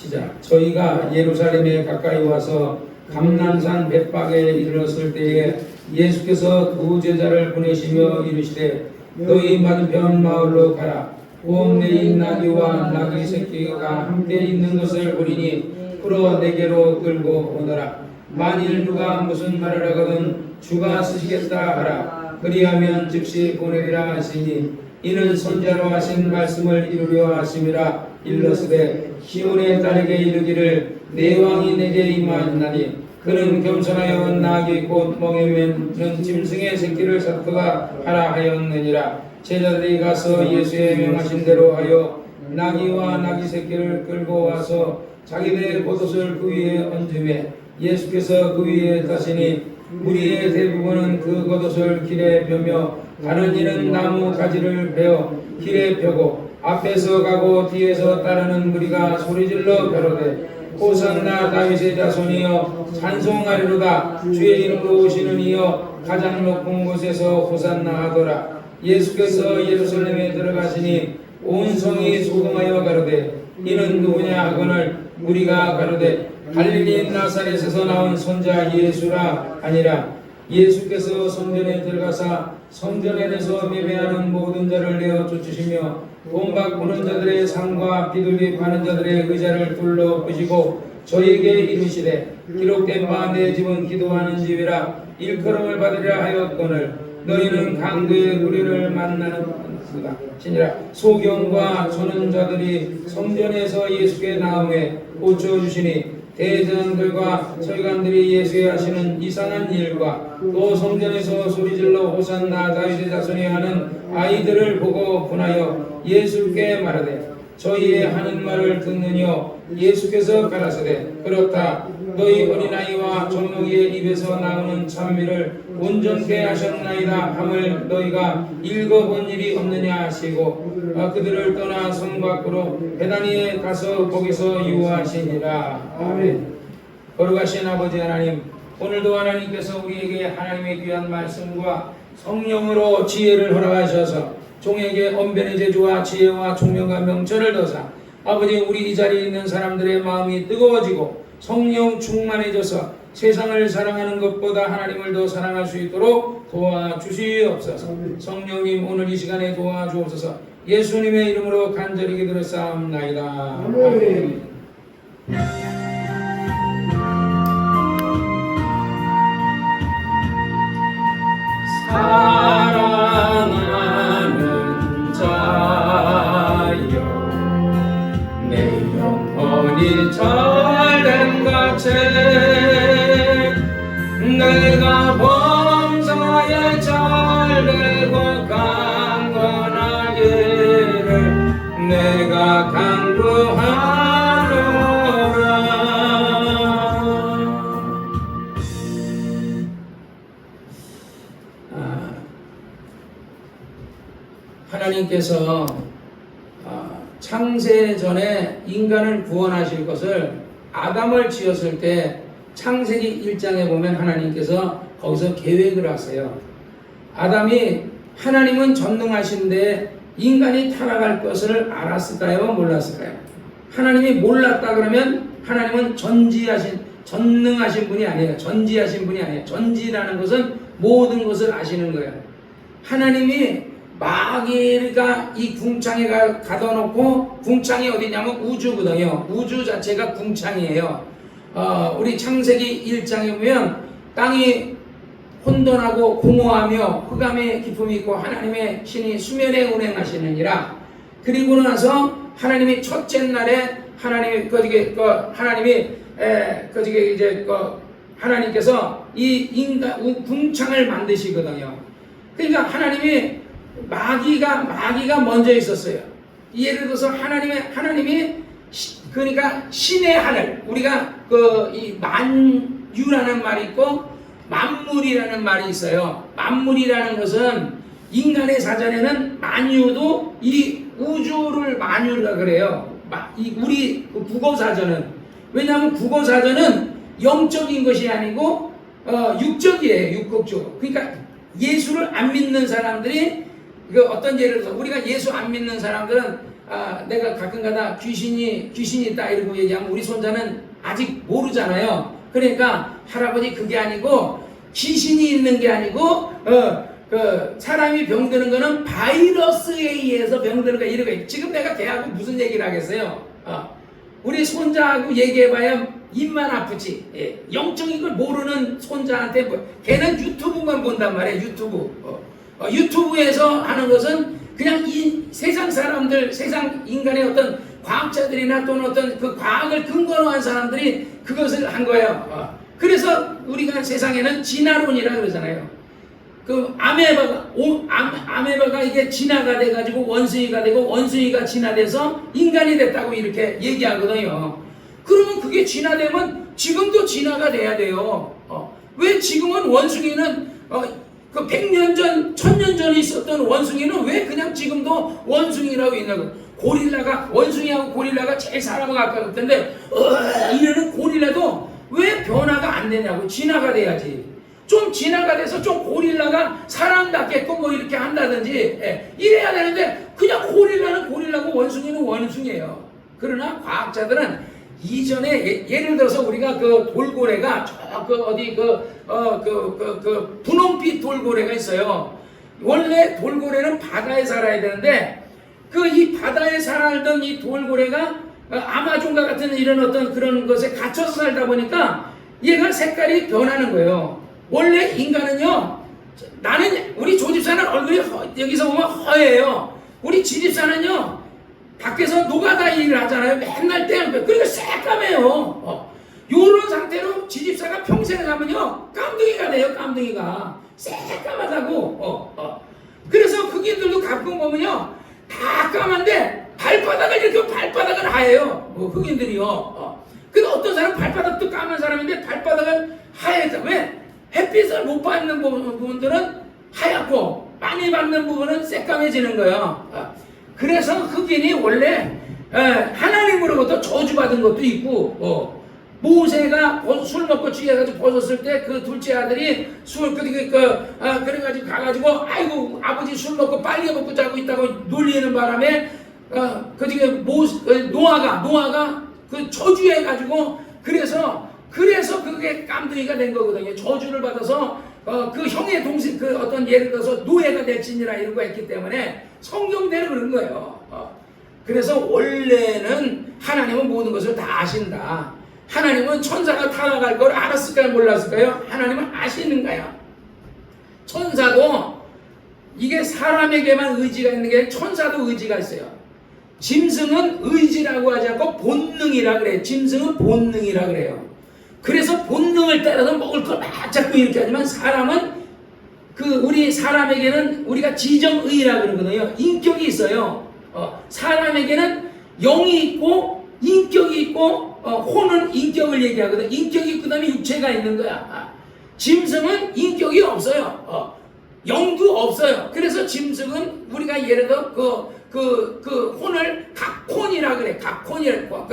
시작. 저희가 예루살렘에 가까이 와서 감람산 벳박에 이르렀을 때에 예수께서 두 제자를 보내시며 이르시되 너희 맞은편 마을로 가라. 보험내인 나귀와 나귀 새끼가 함께 있는 것을 보리니 풀어 내게로 끌고 오너라. 만일 누가 무슨 말을 하거든 주가 쓰시겠다 하라. 그리하면 즉시 보내리라 하시니 이는 선자로 하신 말씀을 이루려 하심이라. 일러스되 시온의 딸에게 이르기를 내 왕이 내게 임하나니 그는 겸손하여 나귀 곧 멍에 맨 짐승의 새끼를 잡수가 하라 하였느니라. 제자들이 가서 예수의 명하신 대로 하여 나귀와 나귀 새끼를 끌고 와서 자기들의 겉옷을 그 위에 얹음에 예수께서 그 위에 타시니 무리의 대부분은 그 겉옷을 길에 펴며 다른 이는 나무 가지를 베어 길에 펴고 앞에서 가고 뒤에서 따르는 무리가 소리질러 가로되 호산나 다윗의 자손이여 찬송하리로다. 주의 이름으로 오시는 이여 가장 높은 곳에서 호산나 하더라. 예수께서 예루살렘에 들어가시니 온 성이 소동하여 가로되 이는 누구냐 하거늘 무리가 가로되 갈릴리 나사렛에서 나온 선자 예수라 하니라. 예수께서 성전에 들어가사 성전에서 예배하는 모든 자를 내어 쫓으시며 돈박 보는 자들의 상과 비둘기 파는 자들의 의자를 둘러 부시고 저희에게 이르시되 기록된 바 내 집은 기도하는 집이라. 일컬음을 받으리라 하였거늘 너희는 강도의 우리를 만나는 것이다. 신이라. 소경과 전원자들이 성전에서 예수께 나음에 고쳐주시니 대전들과 서기관들이 예수에 하시는 이상한 일과 또 성전에서 소리질러 호산나 다윗의 자손이 하는 아이들을 보고 분하여 예수께 말하되 저희의 하는 말을 듣느뇨. 예수께서 가라사대 그렇다. 너희 어린아이와 젖먹이의 입에서 나오는 찬미를 온전케 하셨나이다 함을 너희가 읽어본 일이 없느냐 하시고 그들을 떠나 성 밖으로 베다니에 가서 거기서 유하시니라. 아멘. 거룩하신 아버지 하나님, 오늘도 하나님께서 우리에게 하나님의 귀한 말씀과 성령으로 지혜를 허락하셔서 종에게 언변의 재주와 지혜와 총명과 명철을 더사 아버지 우리 이 자리에 있는 사람들의 마음이 뜨거워지고 성령 충만해져서 세상을 사랑하는 것보다 하나님을 더 사랑할 수 있도록 도와주시옵소서. 성령님 오늘 이 시간에 도와주옵소서. 예수님의 이름으로 간절히 기도했사옵나이다. 아멘. 사랑하는 자여 내 영혼이 잘된 같이 내가 범사에 잘되고 강건하기를 내가 간구하노라. 하나님께서 창세 전에 인간을 구원하실 것을 아담을 지었을 때 창세기 1장에 보면 하나님께서 거기서 계획을 하세요. 아담이 하나님은 전능하신데 인간이 타락할 것을 알았을까요? 몰랐을까요? 하나님이 몰랐다 그러면 하나님은 전능하신 분이 아니에요. 전지하신 분이 아니에요. 전지라는 것은 모든 것을 아시는 거예요. 하나님이 마귀가 이 궁창에 가둬놓고, 궁창이 어디냐면 우주거든요. 우주 자체가 궁창이에요. 우리 창세기 1장에 보면 땅이 혼돈하고 공허하며 흑암의 기품이 있고 하나님의 신이 수면에 운행하시느니라. 그리고 나서 하나님이 첫째 날에 하나님께서 이 인간 궁창을 만드시거든요. 그러니까 하나님이 마귀가 먼저 있었어요. 예를 들어서 하나님이 그러니까 신의 하늘, 우리가 이 만유라는 말이 있고 만물이라는 말이 있어요. 만물이라는 것은 인간의 사전에는 만유도 이 우주를 만유라 그래요. 우리 국어 사전은, 왜냐하면 국어 사전은 영적인 것이 아니고 육적이에요. 육극적. 그러니까 예수를 안 믿는 사람들이 어떤 예를 들어서 우리가 예수 안 믿는 사람들은 내가 가끔가다 귀신이 있다 이러고 얘기하면 우리 손자는 아직 모르잖아요. 그러니까 할아버지 그게 아니고 귀신이 있는 게 아니고 그 사람이 병드는 거는 바이러스에 의해서 병드는 거야 이러고. 지금 내가 걔하고 무슨 얘기를 하겠어요? 우리 손자하고 얘기해봐야 입만 아프지. 예. 영적인 걸 모르는 손자한테 걔는 유튜브만 본단 말이에요. 유튜브에서 하는 것은 그냥 이 세상 사람들, 세상 인간의 어떤 과학자들이나 또는 어떤 그 과학을 근거로 한 사람들이 그것을 한 거예요. 그래서 우리가 세상에는 진화론이라 그러잖아요. 그 아메바가 이게 진화가 돼가지고 원숭이가 되고 원숭이가 진화돼서 인간이 됐다고 이렇게 얘기하거든요. 그러면 그게 진화되면 지금도 진화가 돼야 돼요. 왜 지금은 원숭이는 그 100년 전, 1000년 전에 있었던 원숭이는 왜 그냥 지금도 원숭이라고 있냐고. 원숭이하고 고릴라가 제일 사람을 가까웠던데 이러는 고릴라도 왜 변화가 안 되냐고. 진화가 돼야지. 좀 진화가 돼서 좀 고릴라가 사람답게끔 뭐 이렇게 한다든지 이래야 되는데 그냥 고릴라는 고릴라고 원숭이는 원숭이에요. 그러나 과학자들은 이전에 예를 들어서 우리가 그 돌고래가 분홍빛 돌고래가 있어요. 원래 돌고래는 바다에 살아야 되는데 그 이 바다에 살던 이 돌고래가 아마존과 같은 이런 어떤 그런 것에 갇혀서 살다 보니까 얘가 색깔이 변하는 거예요. 원래 인간은요, 우리 조집사는 얼굴이 여기서 보면 허예요. 우리 지집사는요, 밖에서 노가다 일을 하잖아요. 맨날 떼는 그러니까 새까매요. 요런 상태로 지집사가 평생을 하면요, 깜둥이가 돼요. 깜둥이가 새까맣다고. 그래서 흑인들도 가끔 보면요, 다 까만데 발바닥을 이렇게 발바닥은 하얘요. 흑인들이요. 근데 어떤 사람 발바닥도 까만 사람인데 발바닥은 하얘다. 왜? 햇빛을 못 받는 부분들은 하얗고 많이 받는 부분은 새까매지는 거예요. 그래서 흑인이 원래 하나님으로부터 저주받은 것도 있고 모세가 술 먹고 취해가지고 벗었을 때 그 둘째 아들이 그래가지고 가가지고 아이고 아버지 술 먹고 빨리 먹고 자고 있다고 놀리는 바람에 노아가 그 저주해가지고 그래서 그게 깜둥이가 된 거거든요. 저주를 받아서 그 형의 동생 그 어떤 예를 들어서 노예가 될지니라 이런 거 했기 때문에 성경대로 그런 거예요. 그래서 원래는 하나님은 모든 것을 다 아신다. 하나님은 천사가 타락할 걸 알았을까요? 몰랐을까요? 하나님은 아시는 거야. 천사도 이게 사람에게만 의지가 있는 게 천사도 의지가 있어요. 짐승은 의지라고 하지 않고 본능이라 그래요. 짐승은 본능이라 그래요. 그래서 본능을 따라서 먹을 걸 막 잡고 이렇게 하지만 사람은 우리 사람에게는 우리가 지정의라 그러거든요. 인격이 있어요. 사람에게는 영이 있고 인격이 있고 혼은 인격을 얘기하거든. 인격이 있고 그다음에 육체가 있는 거야. 짐승은 인격이 없어요. 영도 없어요. 그래서 짐승은 우리가 예를 들어 그 혼을 각혼이라 그래. 각혼이라.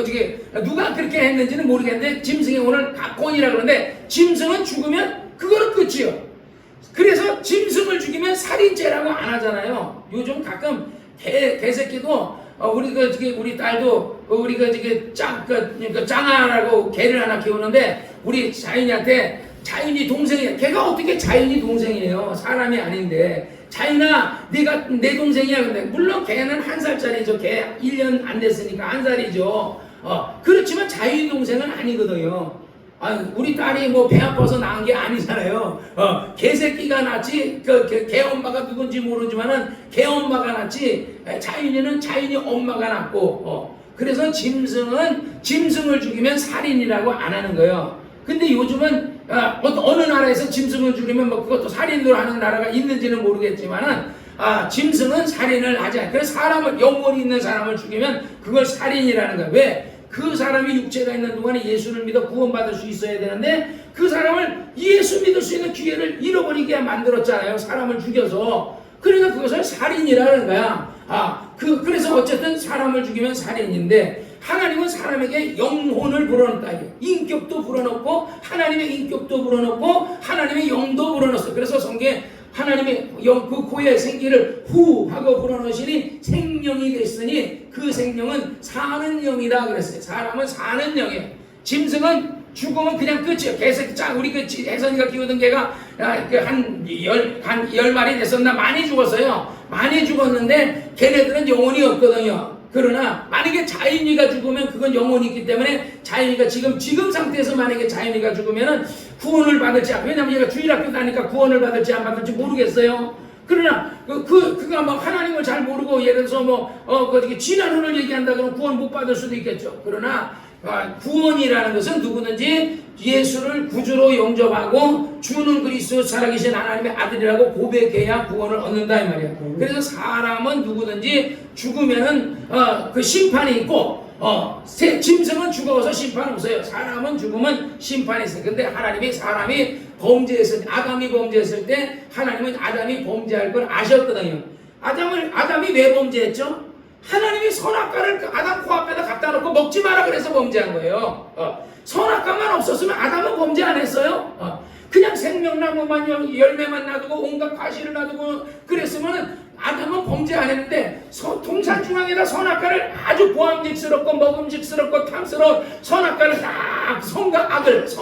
누가 그렇게 했는지는 모르겠는데 짐승의 혼을 각혼이라 그러는데 짐승은 죽으면 그거는 끝이요. 그래서 짐승을 죽이면 살인죄라고 안 하잖아요. 요즘 가끔 개새끼도 우리 딸도 우리가 짱아라고 개를 하나 키우는데 우리 자윤이 동생이에요. 걔가 어떻게 자윤이 동생이에요? 사람이 아닌데. 자윤아, 네가 내 동생이야. 근데 물론 걔는 1살짜리죠. 걔 1년 안 됐으니까 1살이죠. 그렇지만 자윤이 동생은 아니거든요. 우리 딸이 뭐 배 아파서 낳은 게 아니잖아요. 개새끼가 낳지 개 엄마가 누군지 모르지만은 개 엄마가 낳지 자윤이는 자윤이 엄마가 낳고 그래서 짐승을 죽이면 살인이라고 안 하는 거예요. 근데 요즘은 어느 나라에서 짐승을 죽이면 그것도 살인으로 하는 나라가 있는지는 모르겠지만은 짐승은 살인을 하지 않아요. 그래서 영혼이 있는 사람을 죽이면 그걸 살인이라는 거예요. 왜? 그 사람이 육체가 있는 동안에 예수를 믿어 구원받을 수 있어야 되는데 그 사람을 예수 믿을 수 있는 기회를 잃어버리게 만들었잖아요. 사람을 죽여서. 그러니까 그것을 살인이라는 거야. 그래서 어쨌든 사람을 죽이면 살인인데 하나님은 사람에게 영혼을 불어넣었다. 인격도 불어넣고 하나님의 인격도 불어넣고 하나님의 영도 불어넣었어. 그래서 성경에 하나님이 그 고의 생기를 후 하고 불어넣으시니 생명이 됐으니 그 생명은 사는 영이다 그랬어요. 사람은 사는 영이에요. 짐승은 죽으면 그냥 끝이에요. 개새끼 우리 그 혜선이가 키우던 개가 한 열 마리 됐었나 많이 죽었어요. 많이 죽었는데 걔네들은 영혼이 없거든요. 그러나 만약에 자연이가 죽으면 그건 영혼이 있기 때문에 자연이가 지금 상태에서 만약에 자연이가 죽으면은 구원을 받을지, 왜냐면 얘가 주일학교 다니까 구원을 받을지 안 받을지 모르겠어요. 그러나 그가 뭐 하나님을 잘 모르고 예를 들어서 진화론을 얘기한다 그러면 구원 못 받을 수도 있겠죠. 그러나 구원이라는 것은 누구든지 예수를 구주로 영접하고 주는 그리스도 살아계신 하나님의 아들이라고 고백해야 구원을 얻는다 이 말이야. 그래서 사람은 누구든지 죽으면은 그 심판이 있고 짐승은 죽어서 심판 없어요. 사람은 죽으면 심판이 있어요. 근데 하나님이 사람이 범죄했을 때, 아담이 범죄했을 때 하나님은 아담이 범죄할 걸 아셨거든요. 아담이 왜 범죄했죠? 하나님이 선악과를 아담 코앞에다 갖다 놓고 먹지 마라 그래서 범죄한 거예요. 선악과만 없었으면 아담은 범죄 안 했어요. 그냥 생명나무만 열매만 놔두고 온갖 과실을 놔두고 그랬으면 아담은 범죄 안 했는데 동산 중앙에다 선악과를 아주 보암직스럽고 먹음직스럽고 탐스러운 선악과를 딱 선과 악을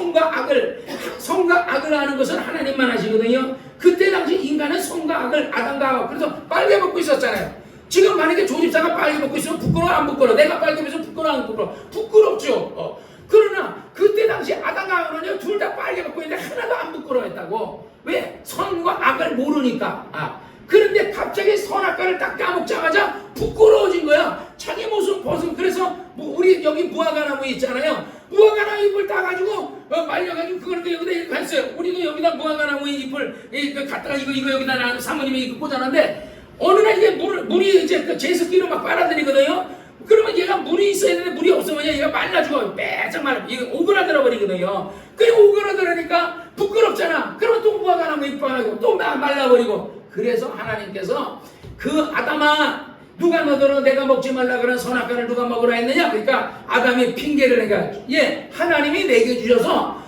하는 것은 하나님만 하시거든요. 그때 당시 인간은 선과 악을 아담과 하와 그래서 빨개 먹고 있었잖아요. 지금 만약에 조집사가 빨개 먹고 있으면 부끄러워 안 부끄러워? 내가 빨개 먹으면 부끄러워 안 부끄러워? 부끄럽죠. 그러나 그때 당시 아담과 하와는요 둘 다 빨개 먹고 있는데 하나도 안 부끄러워했다고. 왜? 선과 악을 모르니까. 그런데 갑자기 선악과를 딱 까먹자마자 부끄러워진 거야. 자기 모습 벗은. 그래서 우리 여기 무화과나무 있잖아요. 무화과나무 잎을 따가지고 말려가지고 그걸 여기다 이렇게 했어요. 우리도 여기다 무화과나무 잎을 갖다가 이거 여기다 사모님이 이거 꽂아놨는데 어느 날 이게 물이 이제 제습기로 막 빨아들이거든요. 그러면 얘가 물이 있어야 되는데 물이 없으면 얘가 말라 죽어. 빼짝 말라. 이거 오그라들어 버리거든요. 그게 오그라들으니까 부끄럽잖아. 그러면 또 무화과나무 잎 빠가지고 또 말라버리고. 그래서 하나님께서 그 아담아 누가 너더러 내가 먹지 말라 그런 선악과를 누가 먹으라 했느냐? 그러니까 아담이 핑계를 내가 하나님이 내게 주셔서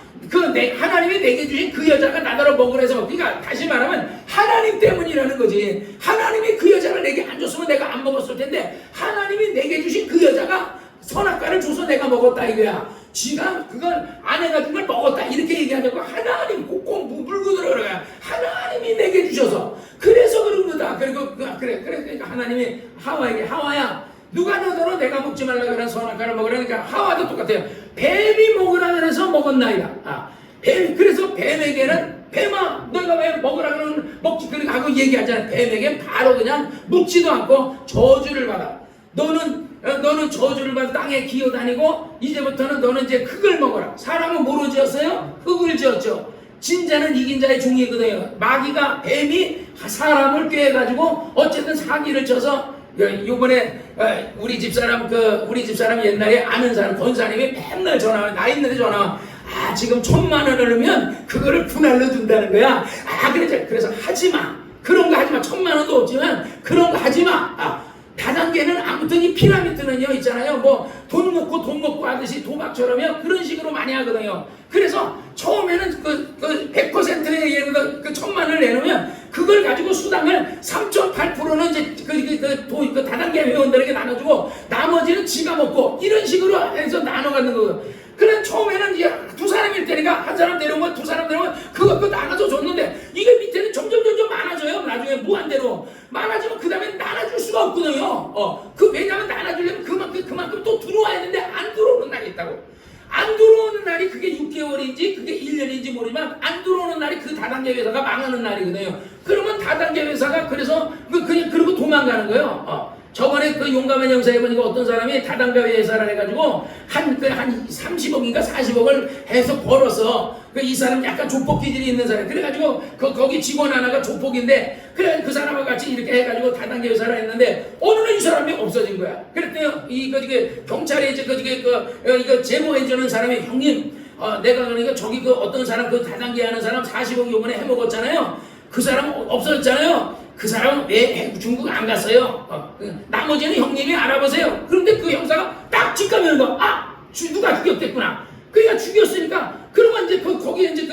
하나님이 내게 주신 그 여자가 나더러 먹으라 해서 그러니까 다시 말하면 하나님 때문이라는 거지. 하나님이 그 여자를 내게 안 줬으면 내가 안 먹었을 텐데 하나님이 내게 주신 그 여자가 선악과를 줘서 내가 먹었다 이거야. 지가 그걸 아내가 준 걸 먹었다 이렇게 얘기하냐고. 하나님 꼭꼭 물고 들어가요. 하나님이 내게 주셔서 그래서 그런 거다. 그러니까 하나님이 하와에게 하와야 누가 너더러 내가 먹지 말라 그런 선악과를 먹으라니까 하와도 똑같아요. 뱀이 먹으라 그래서 먹었나이다. 그래서 뱀에게는 뱀아 너가 왜 먹으라 그러면 먹지 그러니까 하고 얘기하잖아요. 뱀에게 바로 그냥 묻지도 않고 저주를 받아. 너는 저주를 받아 땅에 기어다니고 이제부터는 너는 이제 흙을 먹어라. 사람은 뭐로 지었어요? 흙을 지었죠. 진자는 이긴 자의 종이거든요. 마귀가 뱀이 사람을 꾀해가지고 어쨌든 사기를 쳐서 요번에 우리 집사람 옛날에 아는 사람 권사님이 맨날 전화와 나 있는데 전화와 지금 1,000,000원을 넣으면 그거를 분할로 준다는 거야. 그래서 하지마. 그런 거 하지마. 1,000,000원도 없지만 그런 거 하지마. 다단계는 아무튼 이 피라미드는요 있잖아요. 뭐 돈 먹고 하듯이 도박처럼요 그런 식으로 많이 하거든요. 그래서 처음에는 그 100%의 예를 들어 그 1,000,000원을 내놓으면 그걸 가지고 수당을 3.8%는 이제 그 다단계 회원들에게 나눠주고 나머지는 지가 먹고 이런 식으로 해서 나눠가는 거예요. 그래 처음에는 이제 두 사람일 테니까 한 사람 데려오면 두 사람 데려오면 그거 나눠서 줬는데 이게 밑에는 점점 많아져요. 나중에 무한대로 많아지면 그 다음에 나눠줄 수가 없거든요. 왜냐면 나눠주려면 그만큼 또 들어와야 되는데 안 들어오는 날이 있다고. 안 들어오는 날이 그게 6개월인지 그게 1년인지 모르지만 안 들어오는 날이 그 다단계 회사가 망하는 날이거든요. 그러면 다단계 회사가 그래서 그냥 그러고 도망가는 거예요. 저번에 그 용감한 형사 해보니까 어떤 사람이 다단계 회사를 해가지고 한 30억인가 40억을 해서 벌어서 이 사람 약간 조폭 기질이 있는 사람. 그래가지고 거기 직원 하나가 조폭인데 그래 그 사람과 같이 이렇게 해가지고 다단계 회사를 했는데 어느 날 이 사람이 없어진 거야. 그랬더니 경찰에 이거 제보해주는 사람이 형님 내가 그러니까 저기 어떤 사람 다단계 하는 사람 40억 요번에 해먹었잖아요. 그 사람 없어졌잖아요. 그 사람은 왜 중국 안 갔어요? 나머지는 형님이 알아보세요. 그런데 그 형사가 딱 직감하는 거. 누가 죽였겠구나. 그러니까 죽였으니까 그러면 이제 거기에 이제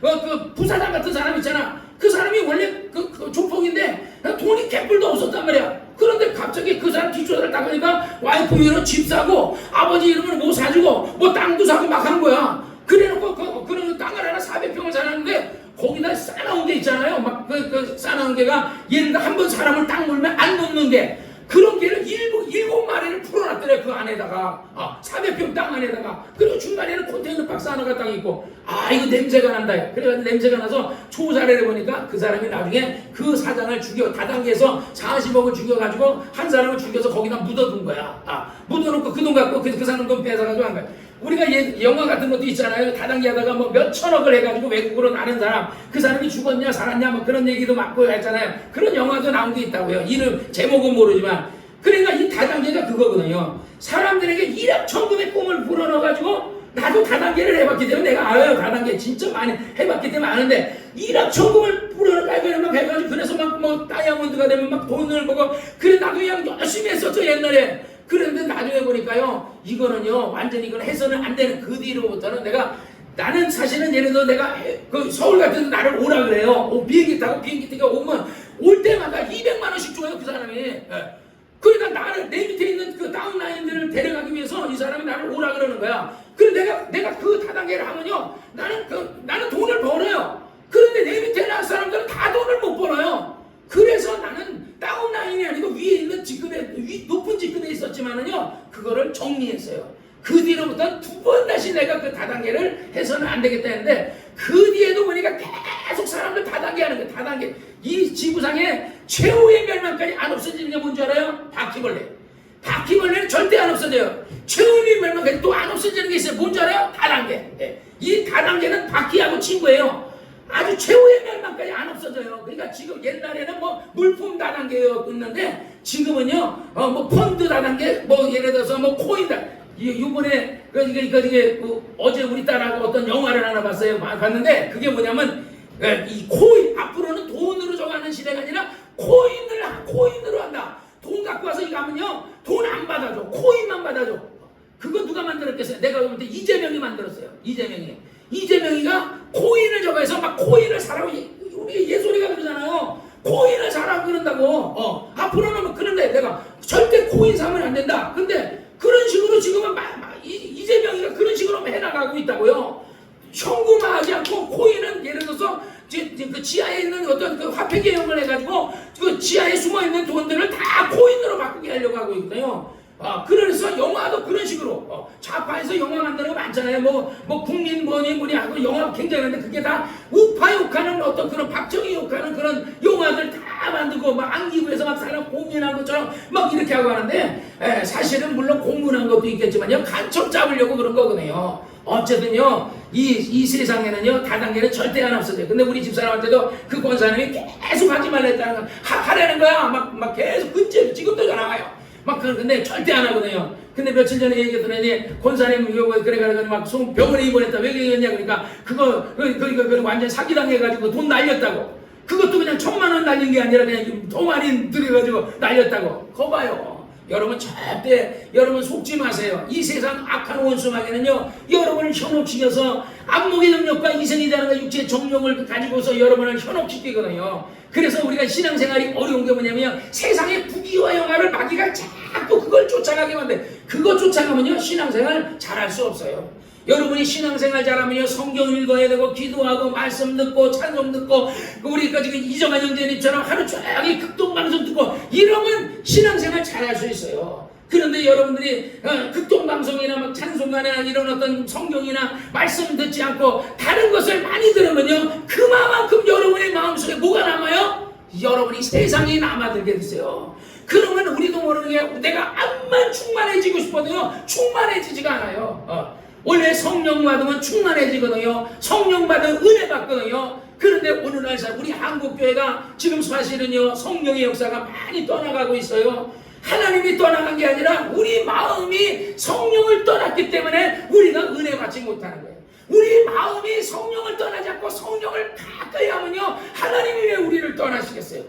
그 부사장 같은 사람 있잖아. 그 사람이 원래 그 조폭인데 돈이 개뿔도 없었단 말이야. 그런데 갑자기 그 사람 뒷조사를 딱 하니까 와이프 이름은 집 사고 아버지 이름은 뭐 사주고 뭐 땅도 사고 막 한 거야. 그래놓고 그런 땅을 하나 400평을 사놨는데 거기다 싸놓은 게 있잖아요. 막 싸놓은 게가 예를 들어 한 번 사람을 딱 물면 안 놓는 게 그런 게를 일곱 마리를 풀어놨더래. 그 안에다가 400평 땅 안에다가. 그리고 중간에는 컨테이너 박스 하나가 딱 있고 이거 냄새가 난다. 그래가지고 냄새가 나서 조사를 해보니까 그 사람이 나중에 그 사장을 죽여 다단계에서 40억을 죽여가지고 한 사람을 죽여서 거기다 묻어둔 거야. 묻어놓고 그 돈 갖고 그 사람 돈 뺏어가지고 한 거야. 우리가 영화 같은 것도 있잖아요. 다단계 하다가 뭐 몇 천억을 해가지고 외국으로 나는 사람, 그 사람이 죽었냐 살았냐 뭐 그런 얘기도 많고 했잖아요. 그런 영화도 나온 게 있다고요. 이름 제목은 모르지만. 그러니까 이 다단계가 그거거든요. 사람들에게 1억 천금의 꿈을 불어넣어가지고 나도 다단계를 해봤기 때문에 내가 알아요. 다단계 진짜 많이 해봤기 때문에 아는데 1억 천금을 불어넣어가지고 막 해가지고 그래서 막 뭐 다이아몬드가 되면 막 돈을 보고 그래 나도 그냥 열심히 했었죠 옛날에. 그런데 나중에 보니까요, 이거는요, 완전히 이건 해서는 안 되는. 그 뒤로부터는 나는 사실은 예를 들어 내가 그 서울 같은 데 나를 오라 그래요. 비행기 타고 오면 올 때마다 200만원씩 줘요, 그 사람이. 그러니까 나를 내 밑에 있는 그 다운라인들을 데려가기 위해서 이 사람이 나를 오라 그러는 거야. 그래서 내가 그 다단계를 하면요, 나는 돈을 벌어요. 그런데 내 밑에 있는 사람들은 다 돈을 못 벌어요. 그래서 나는 다운라인이 아니고 위에 있는 직급에 높은 직급에 있었지만은요 그거를 정리했어요. 그 뒤로부터 두 번 다시 내가 그 다단계를 해서는 안 되겠다 했는데 그 뒤에도 보니까 계속 사람들 다단계 하는 거예요. 다단계. 이 지구상에 최후의 멸망까지 안 없어지는 게 뭔지 알아요? 바퀴벌레. 바퀴벌레는 절대 안 없어져요. 최후의 멸망까지 또 안 없어지는 게 있어요. 뭔지 알아요? 다단계. 이 다단계는 바퀴하고 친구예요. 아주 최후의 멸망까지 안 없어져요. 그러니까 지금 옛날에는 뭐 물품 다단계였는데 지금은요 뭐 펀드 다단계, 뭐 예를 들어서 뭐 코인 다. 이번에 어제 우리 딸하고 어떤 영화를 하나 봤는데 그게 뭐냐면 이 코인, 앞으로는 돈으로 정하는 시대가 아니라 코인으로 한다. 돈 갖고 와서 이거 하면요 돈 안 받아줘. 코인만 받아줘. 그거 누가 만들었겠어요? 내가 볼 때 이재명이 만들었어요. 이재명이가 코인을 저거해서 막 코인을 사라고, 우리 예솔이가 그러잖아요. 코인을 사라고 그런다고. 앞으로는 뭐 그런데 내가 절대 코인 사면 안 된다. 근데 그런 식으로 지금은 이재명이가 그런 식으로 해나가고 있다고요. 현금화하지 않고 코인은 예를 들어서 그 지하에 있는 어떤 그 화폐 개혁을 해가지고 그 지하에 숨어있는 돈들을 다 코인으로 바꾸게 하려고 하고 있거든요. 그래서 영화도 그런 식으로 좌파에서 영화 만드는 거 많잖아요. 뭐 국민 뭐니 하고 영화 굉장히 많은데 그게 다 우파 욕하는 어떤 그런 박정희 욕하는 그런 영화들 다 만들고 막 안기부에서 막 사람 고문한 것처럼 막 이렇게 하고 하는데 사실은 물론 고문한 것도 있겠지만요 간첩 잡으려고 그런 거거든요. 어쨌든요 이 세상에는요 다단계는 절대 안 없어져요. 근데 우리 집사람한테도 그 권사님이 계속 하지 말라 했다는 거 하라는 거야. 막 계속 근처 지금도 전화 와요. 근데 절대 안 하거든요. 근데 며칠 전에 얘기했더니 권사님 그래가지고 막 병원에 입원했다. 왜 그랬냐 그러니까 그거 완전 사기당해가지고 돈 날렸다고. 그것도 그냥 1,000만원 날린 게 아니라 그냥 더 많이 들여가지고 날렸다고. 거 봐요. 여러분 절대 여러분 속지 마세요. 이 세상 악한 원수마귀는요 여러분을 현혹시켜서 안목의 능력과 이생이 되는 육체의 정욕을 가지고서 여러분을 현혹시키거든요. 그래서 우리가 신앙생활이 어려운 게 뭐냐면 세상의 부귀와 영화를 마귀가 자꾸 그걸 쫓아가게 만돼. 그거 쫓아가면요 신앙생활 잘할 수 없어요. 여러분이 신앙생활 잘하면요 성경 읽어야 되고 기도하고 말씀 듣고 찬송 듣고 우리가 지금 이정환 형제님처럼 하루 종일 극동방송 듣고 이러면 신앙생활 잘할 수 있어요. 그런데 여러분들이 극동방송이나 막 찬송가나 이런 어떤 성경이나 말씀 듣지 않고 다른 것을 많이 들으면요 그만큼 여러분의 마음속에 뭐가 남아요? 여러분이 세상에 남아들게 되세요. 그러면 우리도 모르는 게 내가 암만 충만해지고 싶어도요 충만해지지가 않아요. 원래 성령 받으면 충만해지거든요. 성령 받으면 은혜 받거든요. 그런데 오늘날 우리 한국교회가 지금 사실은요 성령의 역사가 많이 떠나가고 있어요. 하나님이 떠나간 게 아니라 우리 마음이 성령을 떠났기 때문에 우리가 은혜 받지 못하는 거예요. 우리 마음이 성령을 떠나지 않고 성령을 가까이 하면요 하나님이 왜 우리를 떠나시겠어요?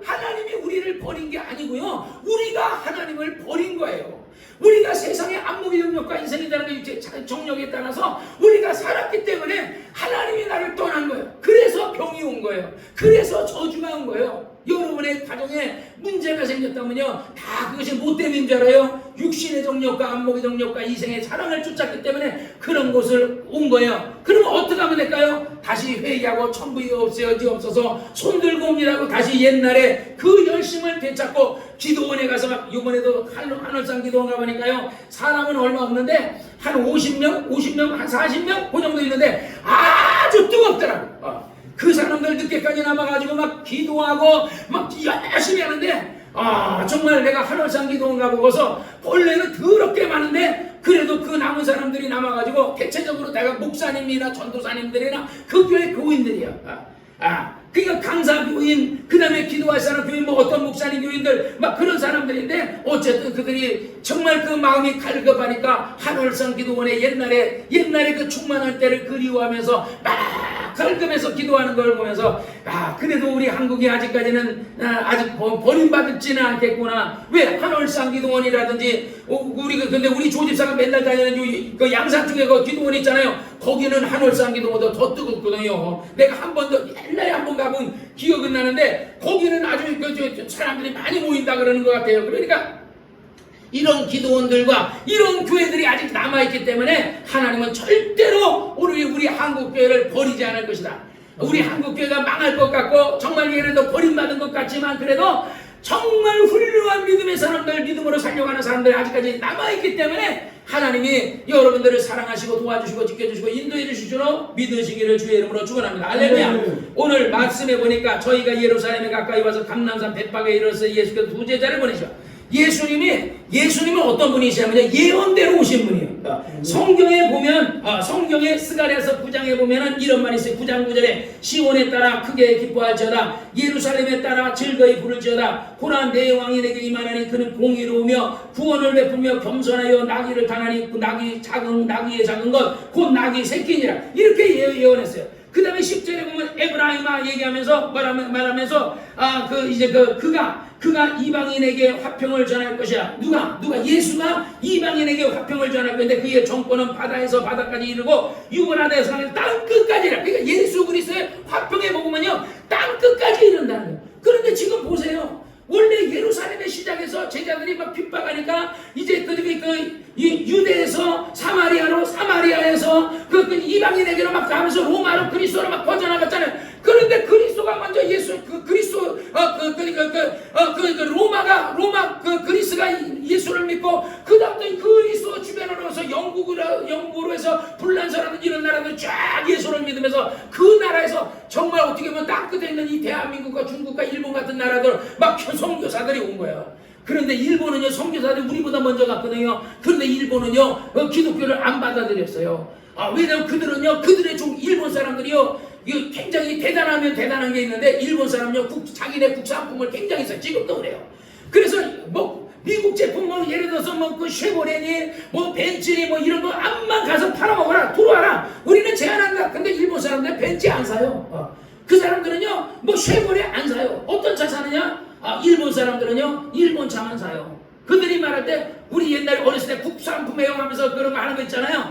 하나님이 우리를 버린 게 아니고요 우리가 하나님을 버린 거예요. 우리가 세상의 안목의 능력과 인생이 되는 육체의 정력에 따라서 우리가 살았기 때문에 하나님이 나를 떠난 거예요. 그래서 병이 온 거예요. 그래서 저주가 온 거예요. 여러분의 가정에 문제가 생겼다면요, 다 그것이 뭐 때문인 줄 알아요? 육신의 정욕과 안목의 정욕과 이생의 사랑을 쫓았기 때문에 그런 곳을 온 거예요. 그러면 어떻게 하면 될까요? 다시 회개하고 천부이 없어서 손 들고 옵니다고 다시 옛날에 그 열심을 되찾고 기도원에 가서 막, 이번에도 한월산 기도원 가보니까요, 사람은 얼마 없는데 한 50명, 한 40명 그 정도 있는데 아주 뜨겁더라고. 그 사람들 늦게까지 남아가지고 막 기도하고 막 열심히 하는데, 정말 내가 한월산 기도원 가보고서 원래는 더럽게 많은데 그래도 그 남은 사람들이 남아가지고 대체적으로 내가 목사님이나 전도사님들이나 그 교회 교인들이야. 그러니까 강사 교인, 그 다음에 기도할 사람 교인, 뭐 어떤 목사님 교인들 막 그런 사람들인데, 어쨌든 그들이 정말 그 마음이 갈급하니까 한월산 기도원에 옛날에 그 충만할 때를 그리워하면서 막 갈급해서 기도하는 걸 보면서, 그래도 우리 한국이 아직까지는 아직 버림받지는 않겠구나. 왜? 한월산 기도원이라든지 근데 우리 조집사가 맨날 다니는 그 양산 쪽에 그 기도원 있잖아요. 거기는 한월산 기도원보다 더 뜨겁거든요. 내가 옛날에 한 번 가본 기억은 나는데 거기는 아주 사람들이 많이 모인다 그러는 것 같아요. 그러니까 이런 기도원들과 이런 교회들이 아직 남아있기 때문에 하나님은 절대로 우리 한국교회를 버리지 않을 것이다. 우리 한국교회가 망할 것 같고 정말 예를 들어 버림받은 것 같지만 그래도 정말 훌륭한 믿음의 사람들, 믿음으로 살려가는 사람들이 아직까지 남아있기 때문에 하나님이 여러분들을 사랑하시고 도와주시고 지켜주시고 인도해 주실 줄로 믿으시기를 주의 이름으로 축원합니다. 할렐루야. 오늘 말씀해 보니까 저희가 예루살렘에 가까이 와서 감람산 벳박에 이르러서 예수께서 두 제자를 보내셔. 예수님은 어떤 분이시냐면요, 예언대로 오신 분이에요. 성경에 보면, 성경에 스가랴서 9장에 보면은 이런 말이 있어요. 9장 9절에 시온에 따라 크게 기뻐할지어다, 예루살렘에 따라 즐거이 부를지어다. 고난 내 왕이 내게 임하나니 그는 공의로우며 구원을 베풀며 겸손하여 나귀를 타나니 나귀의 작은 것 곧 나귀 새끼니라. 이렇게 예언했어요. 그 다음에 10절에 보면 에브라임아 얘기하면서 말하면서 그가 이방인에게 화평을 전할 것이야. 누가 예수가 이방인에게 화평을 전할 건데 그의 정권은 바다에서 바다까지 이르고 유브라데에서 땅 끝까지라. 그러니까 예수 그리스도의 화평에 먹으면요 땅 끝까지 이른다는 거예요. 그런데 지금 보세요. 원래 예루살렘의 시작에서 제자들이 막 핍박하니까 이제 유대에서 사마리아에서 이방인에게로 막 가면서 로마로 그리스도로 막 퍼져나갔잖아요. 그런데 그리스도가 먼저 로마 그리스가 예수를 믿고 그 다음부터 그리스도 주변으로서 영국으로 해서 불란서라든지 이런 나라들 쫙 예수를 믿으면서 그 나라에서 정말 어떻게 보면 땅끝에 있는 이 대한민국과 중국과 일본 같은 나라들 막 선교사들이 온 거예요. 그런데 일본은요, 선교사들이 우리보다 먼저 갔거든요. 그런데 일본은요, 기독교를 안 받아들였어요. 왜냐면 그들의 일본 사람들이요, 굉장히 대단하면 대단한 게 있는데, 일본 사람은요, 자기네 국산품을 굉장히 써요. 지금도 그래요. 그래서 미국 제품 예를 들어서 쉐보레니 벤츠니 이런 거 암만 가서 팔아먹어라, 들어와라. 우리는 제한한다. 근데 일본 사람들은 벤츠 안 사요. 그 사람들은요, 쉐보레 안 사요. 어떤 차 사느냐? 일본 사람들은요, 일본 차만 사요. 그들이 말할 때, 우리 옛날에 어렸을 때 국산품 애용하면서 그런 거 하는 거 있잖아요.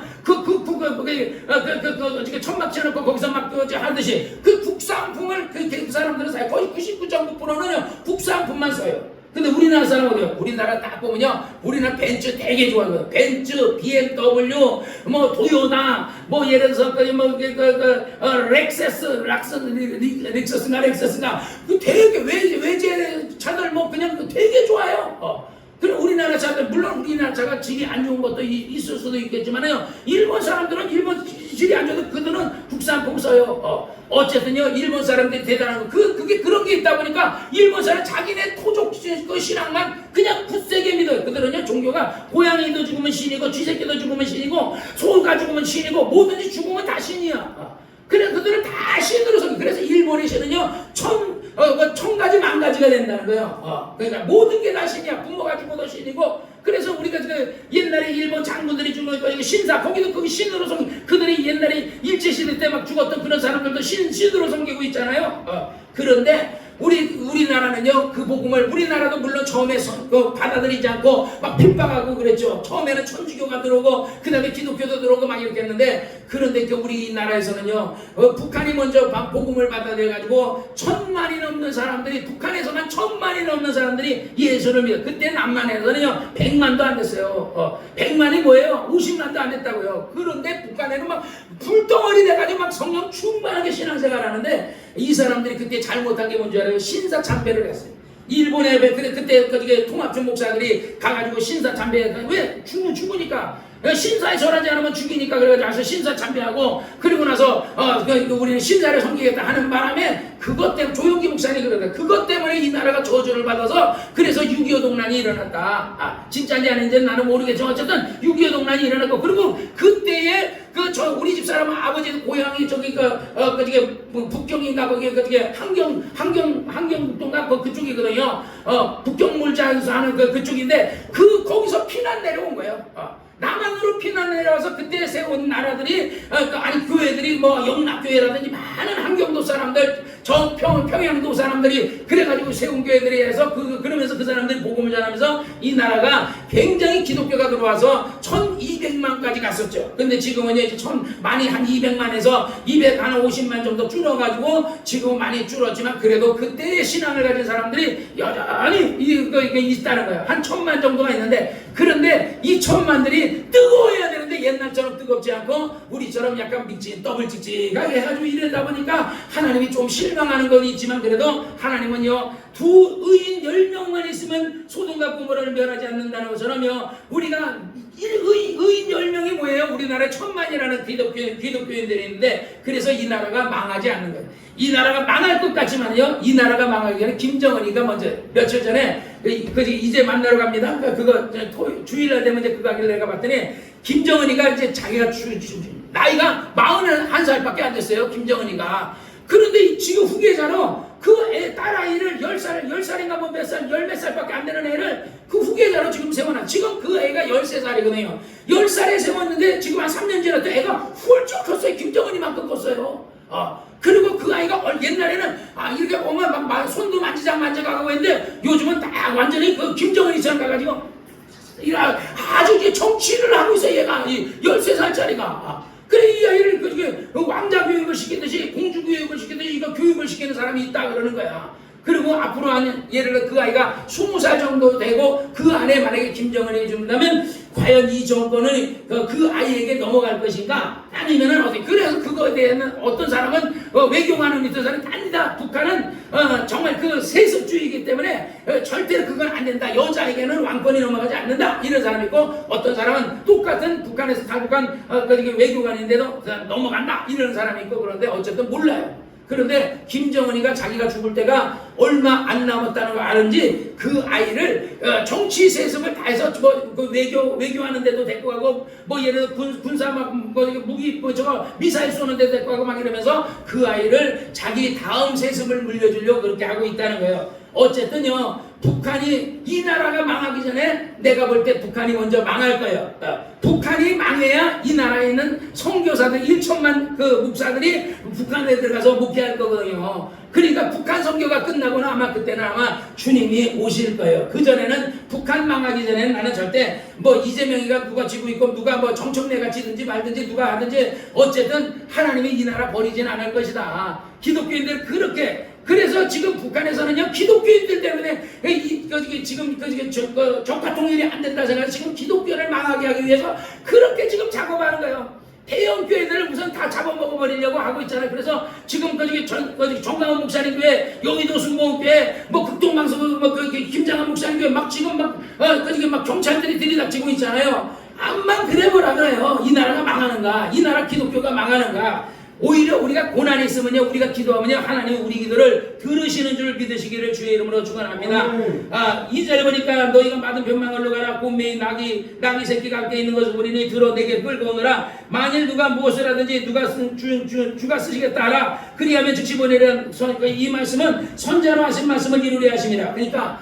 천막 쳐놓고 거기서 막 하듯이 그 국산품을 그 사람들은 사요. 거의 99.9%는요, 국산품만 써요. 근데 우리나라 사람은 어때요? 우리나라 딱 보면요, 우리나라 벤츠 되게 좋아하거든요. 벤츠, BMW, 도요타, 예를 들어서 렉서스인가 되게 외제 차들 그냥 되게 좋아요. 그럼 우리나라 차들, 물론 우리나라 차가 질이 안 좋은 것도 있을 수도 있겠지만요, 일본 사람들은 일본 질이 안 좋아도 그들은 국산품 써요. 어쨌든요, 일본 사람들이 대단한 거, 그게 그런 게 있다 보니까 일본 사람 자기네 토족 신앙만 그냥 굳세게 믿어요. 그들은요, 종교가 고양이도 죽으면 신이고 쥐새끼도 죽으면 신이고 소가 죽으면 신이고 뭐든지 죽으면 다 신이야. 그래, 그들은 다 신으로 섬겨. 그래서 일본의 신은요, 천 가지 만 가지가 된다는 거예요. 그러니까 모든 게 다 신이야. 부모가 죽어도 신이고. 그래서 우리가 옛날에 일본 장군들이 죽은 신사, 거기도 거기 신으로 섬겨. 그들이 옛날에 일제시대 때 막 죽었던 그런 사람들도 신으로 섬기고 있잖아요. 그런데 우리나라는요, 그 복음을, 우리나라도 물론 처음에 받아들이지 않고 막 핍박하고 그랬죠. 처음에는 천주교가 들어오고, 그 다음에 기독교도 들어오고 막 이렇게 했는데, 그런데 우리나라에서는요, 북한이 먼저 복음을 받아들여가지고, 1000만이 넘는 사람들이, 북한에서만 1000만이 넘는 사람들이 예수를 믿어요. 그때 남한에서는요, 100만도 안 됐어요. 100만이 뭐예요? 50만도 안 됐다고요. 그런데 북한에는 막 불덩어리 돼가지고 막 성령 충만하게 신앙생활 하는데, 이 사람들이 그때 잘못한 게 뭔지 알아요? 신사참배를 했어요. 일본에 그때 통합중 목사들이 가가지고 신사참배, 왜? 죽으니까. 신사에 절하지 않으면 죽이니까 그래가지고 신사참배하고, 그리고 나서 우리는 신사를 섬기겠다 하는 바람에, 그것 때문에 조용기 목사님이 그러더라. 그것 때문에 이 나라가 저주를 받아서, 그래서 6.25 동란이 일어났다. 진짜인지 아닌지 나는 모르겠지만 어쨌든 6.25 동란이 일어났고, 그리고 그때에 우리 집사람 아버지 고향이 북경인가 거기 한경북도인가 그쪽이거든요. 북경물자에서 하는 그쪽인데, 거기서 피난 내려온 거예요. 남한으로 피난 내려와서 그때 세운 나라들이, 교회들이 영락교회라든지 많은 한경도 사람들, 평양도 사람들이 그래가지고 세운 교회들이 해서 그러면서 그 사람들이 복음을 전하면서 이 나라가 굉장히 기독교가 들어와서 1200만까지 갔었죠. 근데 지금은 이제 많이 한 200만에서 250만 정도 줄어가지고 지금 많이 줄었지만, 그래도 그때의 신앙을 가진 사람들이 여전히 있다는 거예요. 한 1000만 정도가 있는데, 그런데 이 1000만들이 뜨거워야 되는데 옛날처럼 뜨겁지 않고 우리처럼 약간 더블찍찍하게 해가지고 이러다 보니까 하나님이 좀 실망하는 건 있지만, 그래도 하나님은요, 두 의인 10명만 있으면 소돔과 고모라를 멸하지 않는다는 것처럼요, 우리가 의인 10명이 뭐예요? 우리나라에 1000만이라는 기독교인들이 있는데, 그래서 이 나라가 망하지 않는 거예요. 이 나라가 망할 것 같지만요, 이 나라가 망하기 전에 김정은이가 먼저 며칠 전에 이제 만나러 갑니다. 그거 주일날 되면 이제 그거 하길래 내가 봤더니, 김정은이가 이제 자기가 나이가 41살밖에 안 됐어요. 김정은이가. 그런데 지금 후계자로 딸아이를 10살인가 몇 살, 10몇 살밖에 안 되는 애를 그 후계자로 지금 세워놔. 지금 그 애가 13살이거든요. 10살에 세웠는데 지금 한 3년 지났더니 애가 훌쩍 컸어요. 김정은이만큼 컸어요. 그리고 그 아이가 옛날에는 이렇게 보면 막 손도 만지작가고 했는데, 요즘은 딱 완전히 김정은이처럼 가가지고 아주 정치를 하고 있어요. 얘가 13살짜리가. 그래, 이 아이를 왕자 교육을 시키듯이, 공주 교육을 시키듯이 이거 교육을 시키는 사람이 있다 그러는 거야. 그리고 앞으로 예를 들어 그 아이가 20살 정도 되고 그 안에 만약에 김정은이 준다면 과연 이 정권은 그 아이에게 넘어갈 것인가? 아니면은 어떻게? 그래서 그거에 대한 어떤 사람은 외교관은 있던 사람이 아니다. 북한은 정말 세습주의이기 때문에 절대로 그건 안 된다. 여자에게는 왕권이 넘어가지 않는다. 이런 사람이 있고, 어떤 사람은 똑같은 북한에서 탈북한 외교관인데도 넘어간다. 이런 사람이 있고, 그런데 어쨌든 몰라요. 그런데 김정은이가 자기가 죽을 때가 얼마 안 남았다는 걸 아는지 그 아이를 정치 세습을 다 해서 외교하는 데도 데리고 가고, 예를 들어 군사 무기 미사일 쏘는 데도 데리고 가고 막 이러면서 그 아이를 자기 다음 세습을 물려주려고 그렇게 하고 있다는 거예요. 어쨌든요, 북한이, 이 나라가 망하기 전에 내가 볼 때 북한이 먼저 망할 거예요. 북한이 망해야 이 나라에 있는 선교사들 1천만 목사들이 북한에 들어가서 목회할 거거든요. 그러니까 북한 선교가 끝나고는 아마 그때는 아마 주님이 오실 거예요. 그 전에는, 북한 망하기 전에는 나는 절대 이재명이가 누가 지고 있고 누가 정청래가 지든지 말든지 누가 하든지 어쨌든 하나님이 이 나라 버리진 않을 것이다. 기독교인들 그렇게. 그래서 지금 북한에서는요, 기독교인들 때문에 지금 정파 통일이 안 된다 생각해서 지금 기독교를 망하게 하기 위해서 그렇게 지금 작업하는 거예요. 대형 교회들을 우선 다 잡아먹어버리려고 하고 있잖아요. 그래서 지금 정강원 목사님 교회, 여의도 순복음교회, 극동방송 김장한 목사님 교회 지금 경찰들이 들이닥치고 있잖아요. 암만 그래보라 그래요. 이 나라가 망하는가? 이 나라 기독교가 망하는가? 오히려 우리가 고난이 있으면요, 우리가 기도하면요, 하나님 우리 기도를 들으시는 줄 믿으시기를 주의 이름으로 축원합니다. 2절에 보니까 너희가 받은 변망을로 가라. 곰매인 나귀 새끼가 함께 있는 것을 우리는 들어 내게 끌고 오너라. 만일 누가 무엇을 하든지 주가 쓰시겠다 하라. 그리하면 즉시 보내는 이 말씀은 선자로 하신 말씀을 이루려 하십니다. 그러니까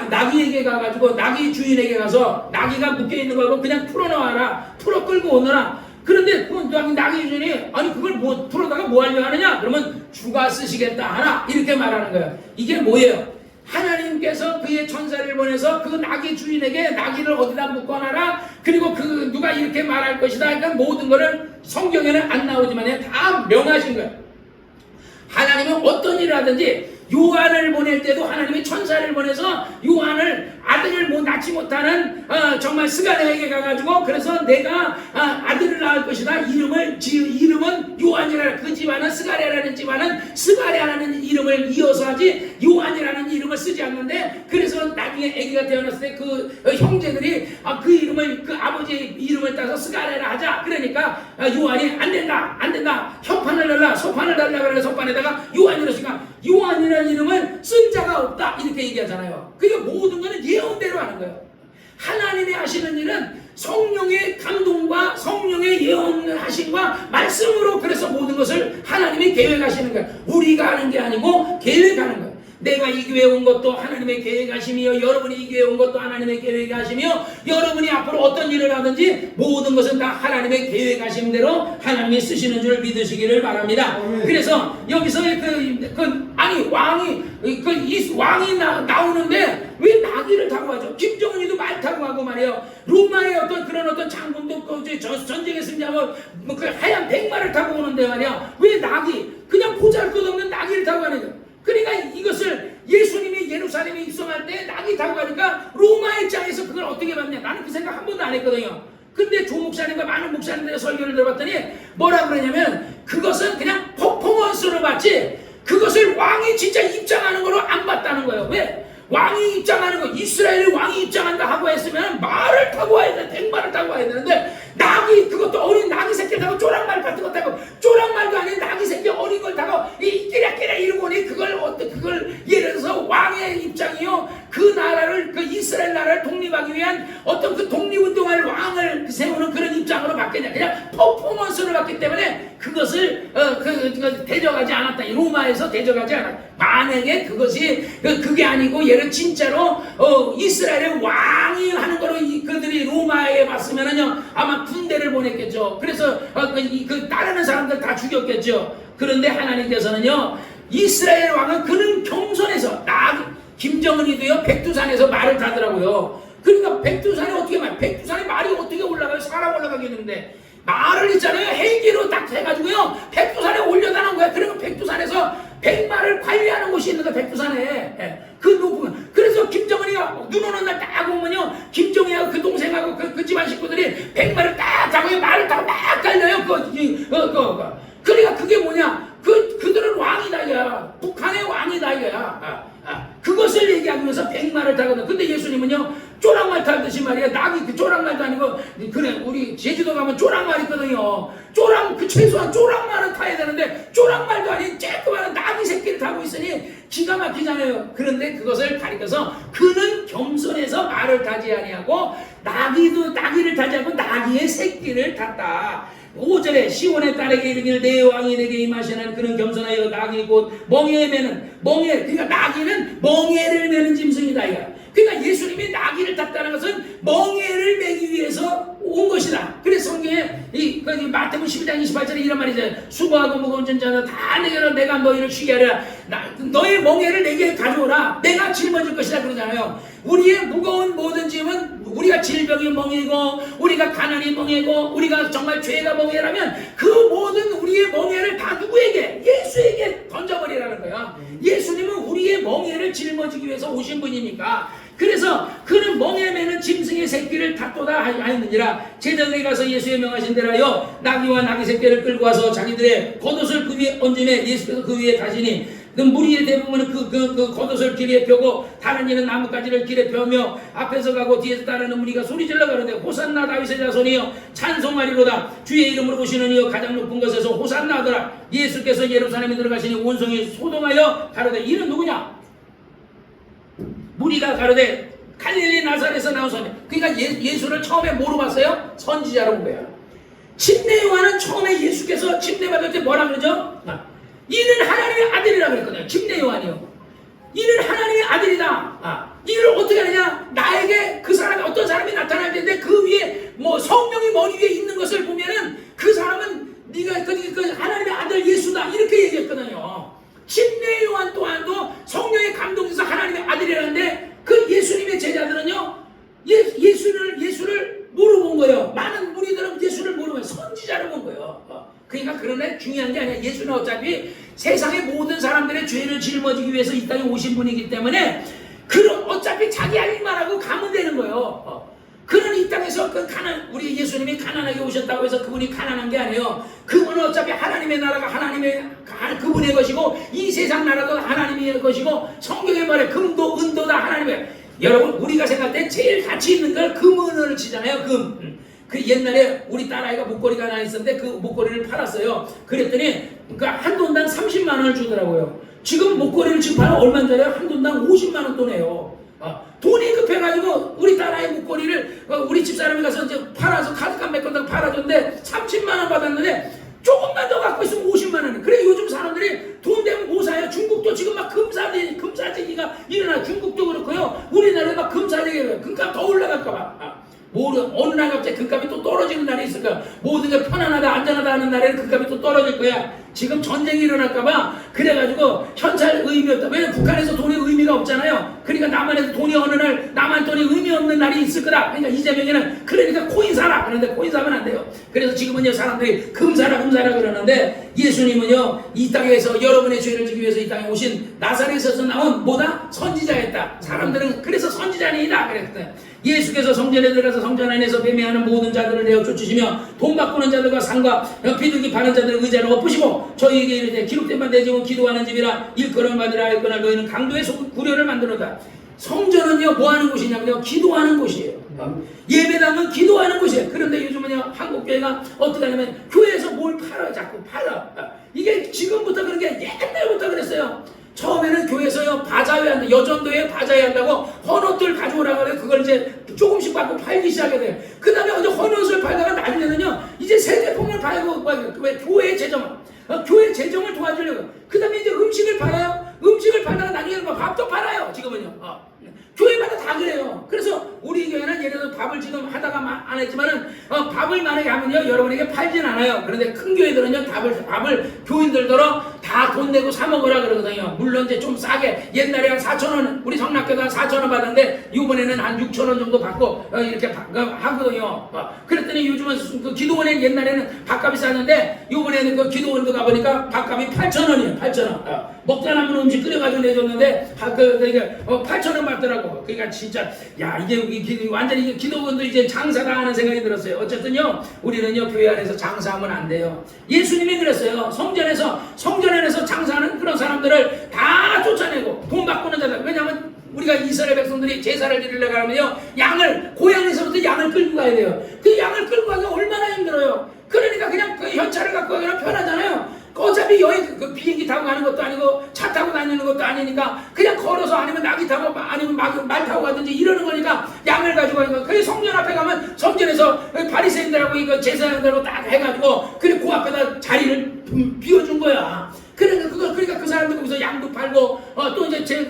나귀에게 가가지고 나귀 주인에게 가서 나귀가 묶여 있는 거고 그냥 풀어놓아라. 풀어 끌고 오너라. 그런데 그 낙의 주인이 아니 그걸 뭐 풀어다가 뭐 하려고 하느냐? 그러면 주가 쓰시겠다 하나 이렇게 말하는 거예요. 이게 뭐예요? 하나님께서 그의 천사를 보내서 그 낙의 주인에게 낙의를 어디다 묶어놔라. 그리고 그 누가 이렇게 말할 것이다. 그러니까 모든 거를 성경에는 안 나오지만 다 명하신 거예요. 하나님은 어떤 일을 하든지 요한을 보낼 때도 하나님이 천사를 보내서 요한을 아들을 낳지 못하는 정말 스가랴에게 가가지고 그래서 내가 아들을 낳을 것이다. 이름은 요한이라. 그 집안은 스가랴라는 집안은 스가랴라는 이름을 이어서 하지 요한이라는 이름을 쓰지 않는데 그래서 나중에 아기가 태어났을 때 그 형제들이 그 이름을 그 아버지의 이름을 따서 스가랴라 하자. 그러니까 요한이 안 된다. 협판을 달라 소판을 달라. 그래서 소판에다가 요한이라 쓰니까 요한이라는 이름을 쓴 자가 없다 이렇게 얘기하잖아요. 그게 모든 거는 예언대로 하는 거예요. 하나님이 하시는 일은 성령의 감동과 성령의 예언하심과 말씀으로 그래서 모든 것을 하나님이 계획하시는 거예요. 우리가 하는 게 아니고 계획하는 거예요. 내가 이 교회에 온 것도 하나님의 계획하심이요, 여러분이 이 교회에 온 것도 하나님의 계획하심이요, 여러분이 앞으로 어떤 일을 하든지 모든 것은 다 하나님의 계획하심대로 하나님이 쓰시는 줄 믿으시기를 바랍니다. 그래서 여기서 왕이 나오는데 왜 나귀를 타고 가죠? 김정은이도 말 타고 가고 말이에요. 로마의 어떤 장군도 전쟁에 승리하고 그 하얀 백마를 타고 오는데 말이야. 왜 나귀? 그냥 보잘것없는 나귀를 타고 가는 거예요. 그러니까 이것을 예수님이 예루살렘에 입성할 때 낙이 타고 가니까 로마 입장에서 그걸 어떻게 봤냐? 나는 그 생각 한 번도 안 했거든요. 근데 조 목사님과 많은 목사님들의 설교를 들어봤더니 뭐라 그러냐면 그것은 그냥 퍼포먼스로 봤지 그것을 왕이 진짜 입장하는 거로 안 봤다는 거예요. 왜? 왕이 입장하는 거, 이스라엘의 왕이 입장한다 하고 했으면 말을 타고 와야 돼. 백마를 타고 와야 되는데 낙이, 그것도 어린 낙이 새끼 타고 쪼랑말 같은 거 타고, 쪼랑말도 아닌 낙이 새끼 어린 걸 타고 이 끼랴끼랴 이러고 오니 그걸 예를 들어서 왕의 입장이요, 그 나라를, 그 이스라엘 나라를 독립하기 위한 어떤 그 독립운동할 왕을 세우는 그런 입장으로 봤겠냐. 그냥 퍼포먼스를 봤기 때문에 그것을 대적하지 않았다. 로마에서 대적하지 않았다. 만약에 그게 아니고 얘는 진짜로 이스라엘의 왕이 하는 거로 그들이 로마에 왔으면은요 아마 군대를 보냈겠죠. 그래서 따르는 사람들 다 죽였겠죠. 그런데 하나님께서는요 이스라엘 왕은 그는 겸손해서 김정은이도요 백두산에서 말을 타더라고요. 그러니까 백두산에 어떻게 백두산에 말이 어떻게 올라가요? 사람 올라가겠는데 말을 있잖아요. 헬기로 딱 해가지고요 백두산에 올려다는 거야. 그리고 백두산에서 백마를 관리하는 곳이 있는데 백두산에 그 높은 그래서 김정은이가 눈 오는 날 딱 보면요 김정은이하고 그 동생하고 그 집안 식구들이 백마를 딱 타고 말을 타고 막 달려요. 그러니까 그게 뭐냐? 그들은 왕이다 야. 북한의 왕이다 이거야. 그것을 얘기하면서 백마를 타거든. 근데 예수님은요 쪼랑말 타듯이 말이야. 낙이 그 쪼랑말도 아니고 그래 우리 제주도 가면 쪼랑말 있거든요. 최소한 쪼랑말은 타야 되는데 쪼랑말도 아닌 쬐끄만한 낙이 새끼를 타고 있으니 기가 막히잖아요. 그런데 그것을 가리켜서 그는 겸손해서 말을 타지 아니하고 나귀를 타지 않고 나귀의 새끼를 탔다. 5절에 시온의 딸에게 이르기를 내 왕이 내게 임하시는 그는 겸손하여 나귀 곧 멍에에 매는 그러니까 나귀는 멍에를 매는 짐승이다 이거야. 그러니까 예수님이 나귀를 탔다는 것은 멍에를 매기 위해서 온 것이다. 그래서 성경에 마태복음 12장 28절에 이런 말이 있어요. 수고하고 무거운 전자는 다 내게로 내가 너희를 쉬게 하리라. 너의 멍에를 내게 가져오라. 내가 짊어질 것이다 그러잖아요. 우리의 무거운 모든 짐은 우리가 질병이 멍이고 우리가 가난이 멍이고 우리가 정말 죄가 멍이라면 그 모든 우리의 멍에를 다 누구에게? 예수에게 던져버리라는 거야. 예수님은 우리의 멍에를 짊어지기 위해서 오신 분이니까. 그래서 그는 멍에 매는 짐승의 새끼를 탔도다 하였느니라. 제자들이 가서 예수의 명하신 대로 하여 나귀와 나귀 새끼를 끌고 와서 자기들의 겉옷을 그 위에 얹음에 예수께서 그 위에 타시니 그 무리의 대부분은 그 겉옷을 길에 펴고 다른 이는 나뭇가지를 길에 펴며 앞에서 가고 뒤에서 따르는 무리가 소리질러 가는데 호산나 다윗의 자손이여 찬송하리로다. 주의 이름으로 오시는 이여 가장 높은 곳에서 호산나 하더라. 예수께서 예루살렘에 들어가시니 온성이 소동하여 가로되 이는 누구냐? 무리가 가로되 갈릴리 나사렛에서 나온 사람. 그러니까 예수를 처음에 뭐로 봤어요? 선지자로 본 거야. 침례 요한은 처음에 예수께서 침례받을 때 뭐라 그러죠? 이는 하나님의 아들이라고 그랬거든요. 침례 요한이요. 이는 하나님의 아들이다. 이를 어떻게 하느냐? 나에게 그 사람이 어떤 사람이 나타날 텐데 그 위에 성령이 머리 위에 있는 것을 보면은 그러니까 예수는 어차피 세상의 모든 사람들의 죄를 짊어지기 위해서 이 땅에 오신 분이기 때문에 그럼 어차피 자기 할 일만 하고 가면 되는 거예요. 그는 이 땅에서 우리 예수님이 가난하게 오셨다고 해서 그분이 가난한 게 아니에요. 그분은 어차피 하나님의 나라가 그분의 것이고 이 세상 나라도 하나님의 것이고 성경에 말해 금도 은도 다 하나님의. 여러분 우리가 생각할 때 제일 가치 있는 걸 금은을 치잖아요. 그 옛날에 우리 딸아이가 목걸이가 하나 있었는데 그 목걸이를 팔았어요. 그랬더니 한 돈당 30만 원을 주더라고요. 지금 목걸이를 지금 팔면 얼마인지 알아요? 한 돈당 50만 원 돈이에요. 돈이 급해가지고 우리 딸아이 목걸이를 우리 집사람이 가서 이제 팔아서 카드값 몇 건당 팔아줬는데 30만 원 받았는데 조금만 더 갖고 있으면 50만 원. 그래 요즘 사람들이 돈 되면 못 사요. 중국도 지금 막 금사재기가 일어나. 중국도 그렇고요. 우리나라도 막 금사재기가 금값 더 올라갈까봐. 어느 날 갑자기 금값이 또 떨어지는 날이 있을 거야. 모든 게 편안하다 안전하다 하는 날에는 금값이 또 떨어질 거야. 지금 전쟁이 일어날까봐 그래가지고 현찰 의미 없다. 왜냐면 북한에서 돈이 의미가 없잖아요. 그러니까 남한에서 돈이 어느 날 남한 돈이 의미 없는 날이 있을 거다. 그러니까 이재명이는 그러니까 코인 사라. 그런데 코인 사면 안 돼요. 그래서 지금은요 사람들이 금 사라 그러는데 예수님은요 이 땅에서 여러분의 죄를 지기 위해서 이 땅에 오신 나사렛에서 나온 뭐다? 선지자였다. 사람들은 그래서 선지자니이다 그랬대. 예수께서 성전에 들어가서 성전 안에서 배매하는 모든 자들을 내어 쫓으시며 돈 바꾸는 자들과 상과 비둘기 파는 자들의 의자를 엎으시고 저희에게 이르되 기록된 바 내 집은 기도하는 집이라 일컬음을 받으라 일거나 너희는 강도의 구려를 만들어다. 성전은요 뭐 하는 곳이냐면요 기도하는 곳이에요. 예배당은 기도하는 곳이에요. 그런데 요즘은요 한국교회가 어떻게 하냐면 교회에서 뭘 팔아요. 자꾸 팔아. 이게 지금부터 그런 게 옛날부터 그랬어요. 처음에는 교회에서요 바자회 한다. 여전도에 바자회 한다고 헌옷들 가져오라고 해서 그걸 이제 조금씩 받고 팔기 시작해야 돼요. 그 다음에 어제 헌옷을 팔다가 나중에는요 이제 새 제품을 팔고 왜 교회 재정을 도와주려고. 그 다음에 이제 음식을 팔아요. 음식을 팔다가 나중에는 밥도 팔아요. 지금은요 교회마다 다 그래요. 그래서 우리 교회는 예를 들어 밥을 지금 하다가 안 했지만은 밥을 만약에 하면요 여러분에게 팔진 않아요. 그런데 큰 교회들은요 밥을 교인들더러 다 돈 내고 사 먹으라 그러거든요. 물론 이제 좀 싸게 옛날에 한 4,000원 우리 성락교가 4,000원 받았는데 이번에는 한 6,000원 정도 받고 이렇게 하거든요. 그랬더니 요즘은 그 기도원에 옛날에는 밥값이 쌌는데 이번에는 그 기도원도 가보니까 밥값이 8,000원이에요. 8,000원. 먹다 남은 음식 끓여가지고 내줬는데 8,000원 받더라고. 그러니까 진짜 야 이게 완전히 기도원도 이제 장사다 하는 생각이 들었어요. 어쨌든요 우리는요 교회 안에서 장사하면 안 돼요. 예수님이 그랬어요. 성전 안에서 장사하는 그런 사람들을 다 쫓아내고 돈 바꾸는 자들. 왜냐하면 우리가 이스라엘 백성들이 제사를 드리려고 하면요 고향에서부터 양을 끌고 가야 돼요. 그 양을 끌고 가기가 얼마나 힘들어요. 그러니까 그냥 그 현찰을 갖고 가기는 편하잖아요. 어차피 여행 비행기 타고 가는 것도 아니고 차 타고 다니는 것도 아니니까 그냥 걸어서 아니면 나귀 타고 아니면 말 타고 가든지 이러는 거니까 양을 가지고 가는 거. 그 성전 앞에 가면 성전에서 바리새인들하고 이거 제사장들하고 딱 해가지고 그리고 그 앞에다 자리를 비워준 거야. 그러니까 그 사람들 거기서 양도 팔고 또 이제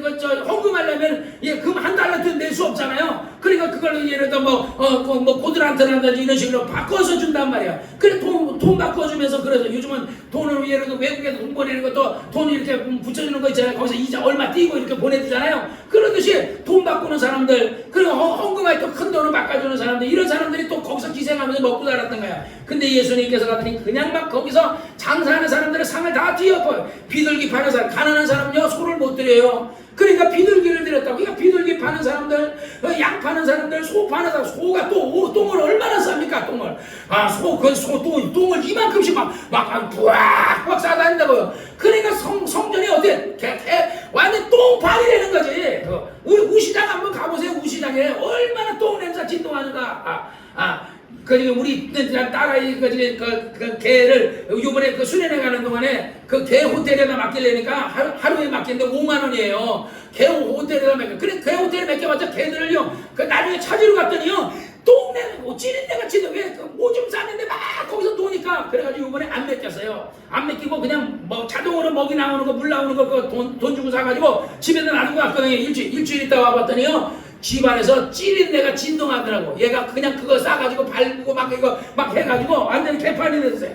헌금하려면 금 한 달러도 낼 수 없잖아요. 그러니까 그걸 예를 들어 뭐 고드란트라든지 이런 식으로 바꿔서 준단 말이야. 그래 돈 바꿔주면서 그래서 요즘은 돈을 예를 들어 외국에서 돈 보내는 것도 돈 이렇게 붙여주는 거 있잖아요. 거기서 이자 얼마 띄고 이렇게 보내주잖아요. 그러듯이 돈 바꾸는 사람들 그리고 헌금할 때 큰 돈을 바꿔주는 사람들 이런 사람들이 또 거기서 기생하면서 먹고 살았던 거야. 근데 예수님께서 갔더니 그냥 막 거기서 장사하는 사람들의 상을 다 뒤엎어요. 비둘기 파는 사람 가난한 사람은요 소를 못 드려요. 그러니까 비둘기를 드렸다고. 그러니까 비둘기 파는 사람들, 양 파는 사람들, 소 파는 사람, 소가 또 똥을 얼마나 쌉니까? 똥을 똥을 이만큼씩 막 부악 싸다닌다고요. 그러니까 성전이 어때? 완전 똥파이 되는 거지. 우리 우시장 한번 가보세요. 우시장에 얼마나 똥 냄새 진동하는가. 그러니까 우리 딸아이 그 개를 요번에 그 수련회 가는 동안에 그 개 호텔에다 맡기려니까 하루에 맡기는데 5만 원이에요. 개 호텔에다 맡겨. 그래 개 호텔에 맡겨봤자 개들을요. 그 나중에 찾으러 갔더니요. 똥내 찌린 데가 찌든 왜 오줌 싸는데 막 거기서 노니까 그래가지고 이번에 안 맡겼어요. 안 맡기고 그냥 자동으로 먹이 나오는 거 물 나오는 거 돈 주고 사가지고 집에다 놔둔 거 같거든요. 일주일 있다 와봤더니요. 집안에서 찌린 데가 진동하더라고. 얘가 그냥 그거 싸가지고 밟고 막 해가지고 완전히 개판이 됐어요.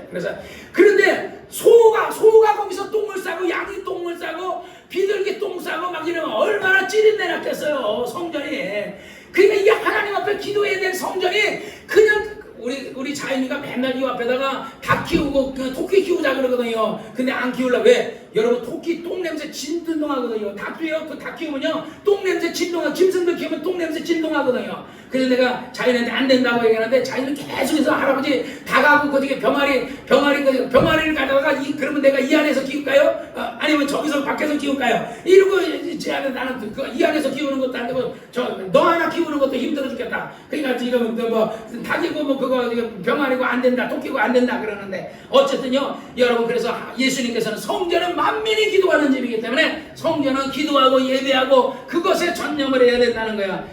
그런데 소가 거기서 똥을 싸고 양이 똥을 싸고 비둘기 똥 싸고 막 이러면 얼마나 찌린 데 났겠어요. 성전이. 그러니까 이게 하나님 앞에 기도해야 될 성전이 그냥 우리 우리 자연이가 맨날 이 앞에다가 닭 키우고 토끼 키우자 그러거든요. 근데 안 키울라. 왜? 여러분 토끼 똥냄새 진동하거든요. 닭도요. 그 닭 키우면요 똥냄새 진동하. 짐승들 키우면 똥냄새 진동하거든요. 그래서 내가 자연한테 안 된다고 얘기하는데 자연은 계속해서 할아버지 닭하고 거기 병아리를 가져다가 그러면 내가 이 안에서 키울까요? 아니면 저기서 밖에서 키울까요? 이러고 나는 이 안에서 키우는 것도 안 되고 너 하나 키우는 것도 힘들어 죽겠다. 그러니까 지금 뭐 닭이고 뭐 그거 병아리고 안 된다, 토끼고 안 된다 그러는데 어쨌든요 여러분 그래서 예수님께서는 성전은 만민이 기도하는 집이기 때문에 성전은 기도하고 예배하고 그것에 전념을 해야 된다는 거야.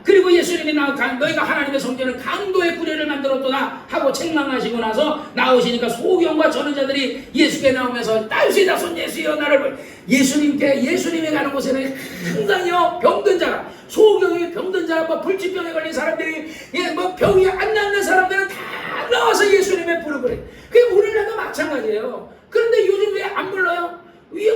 그리고 예수님이 너희가 하나님의 성전을 강도의 구례를 만들었도다 하고 책망하시고 나서 나오시니까 소경과 전우자들이 예수께 나오면서 딸수이다 손 예수여 나를 예수님이 가는 곳에는 항상요 병든 자가 소경이 병든 자가 뭐 불치병에 걸린 사람들이 뭐 병이 안 낫는 사람들은 다 나와서 예수님의 부르거래. 그게 오늘날도 마찬가지예요. 그런데 요즘 왜 안 불러요?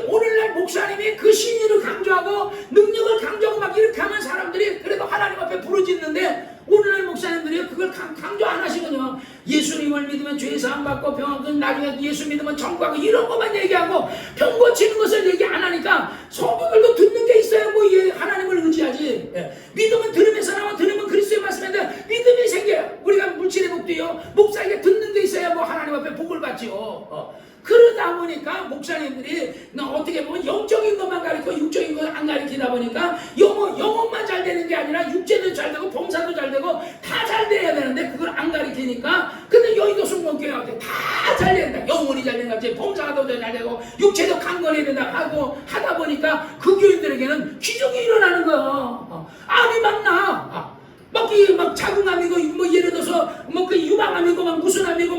오늘날 목사님이 그 신의를 강조하고 능력을 강조하고 막 이렇게 하면 사람들이 그래도 하나님 앞에 부르짖는데 오늘날 목사님들이 그걸 강조 안 하시거든요. 예수님을 믿으면 죄 사함 받고 병 나중에 예수 믿으면 천국하고 이런 것만 얘기하고 병 고치는 것을 얘기 안 하니까 성도들도 듣는 게 있어야 뭐 하나님을 의지하지. 믿으면 들으면서 나와 들으면 그리스도의 말씀인데 믿음이 생겨요. 우리가 물질의 복도요 목사에게 듣는 게 있어야 뭐 하나님 앞에 복을 받지요. 그러다 보니까 목사님들이 어떻게 보면 영적인 것만 가르치고 육적인 것 안 가르치다 보니까 영혼만 잘 되는 게 아니라 육체도 잘 되고 봉사도 잘 되고 다 잘 돼야 되는데 그걸 안 가르치니까 근데 여의도 순복음교회 다 잘 된다. 영혼이 잘 된다. 봉사도 잘 되고 육체도 강건해야 된다 하고 하다 보니까 그 교인들에게는 기적이 일어나는 거야. 암이 막 나. 막 자궁암이고 뭐 예를 들어서 뭐 그 유방암이고 막 무슨 암이고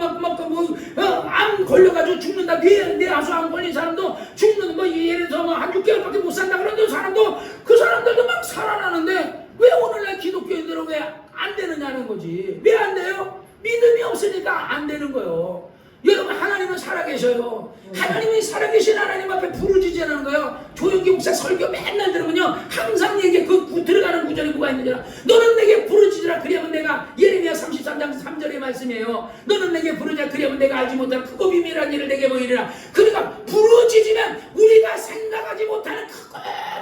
암 걸려가지고 죽는다. 뇌 하수암 걸린 사람도 죽는 뭐 예를 들어서 뭐 한 6개월밖에 못 산다 그런 사람도 그 사람들도 막 살아나는데 왜 오늘날 기독교인들은 왜 안 되느냐는 거지. 왜 안 돼요? 믿음이 없으니까 안 되는 거예요. 여러분 하나님은 살아계셔요. 하나님이 살아계신 하나님 앞에 부르짖으라는 거예요. 조영기 목사 설교 맨날 들으면요 항상 얘기해. 그 들어가는 구절이 뭐가 있는지 알아? 너는 내게 부르짖으라 그리하면 내가 예레미야 33장 3절의 말씀이에요. 너는 내게 부르짖으라 그리하면 내가 알지 못하는 크고 비밀한 일을 내게 보이리라. 그러니까 부르짖으면 우리가 생각하지 못하는 크고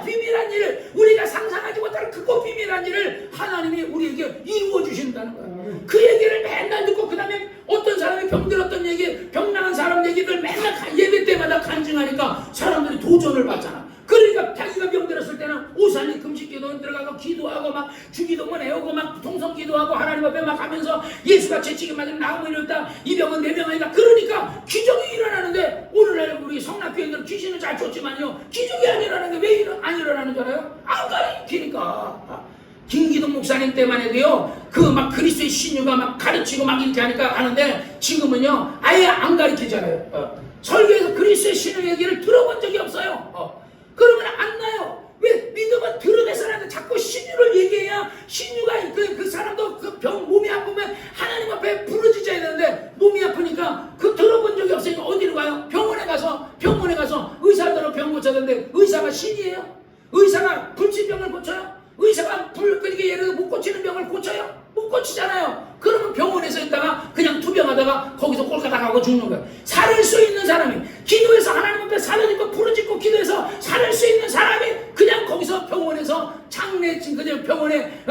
비밀한 일을 우리가 상상하지 못하는 크고 비밀한 일을 하나님이 우리에게 이루어 주신다는 거예요. 그 얘기를 맨날 듣고 그 다음에 어떤 사람이 병들었던 얘기 병나간 사람 얘기들 맨날 예배 때마다 간증하니까 사람들이 도전을 받잖아. 그러니까 자기가 병들었을 때는 오산리 금식기도 들어가고 기도하고 막 주기도문 애우고 막 통성기도하고 하나님 앞에 막 하면서 예수가 채찍이 맞으면 나음을 이뤘다 이 병은 내 병 아니다. 그러니까 기적이 일어나는데 오늘날 우리 성락교인들은 귀신을 잘 쫓지만요 기적이 안 일어나는 게 왜 안 일어나는 줄 알아요? 안 가르치니까. 김기동 목사님 때만 해도요 그 막 그리스도의 신유가 막 가르치고 막 이렇게 하니까 하는데 지금은요 아예 안 가르치잖아요. 설교에서 그리스도의 신유 얘기를 들어본 적이 없어요. 그러면 안 나요. 왜? 믿음은 들어내서라도 자꾸 신유를 얘기해야 신유가 그 사람도 그 몸이 아프면 하나님 앞에 부르짖어야 되는데 몸이 아프니까 그 들어본 적이 없으니까 어디로 가요? 병원에 가서 의사들은 병 고쳐야 되는데 의사가 신이에요? 의사가 불치병을 고쳐요? 의사가 그렇게 예를 들어 못 고치는 병을 고쳐요? 못 고치잖아요. 그러면 병원에서 있다가 그냥 투병하다가 거기서 꼴까닥 하고 죽는 거예요. 살을 수 있는 사람이 기도해서 하나님 앞에 살려니까 부르짖고 기도해서 살을 수 있는 사람이 그냥 거기서 병원에서 그냥 병원에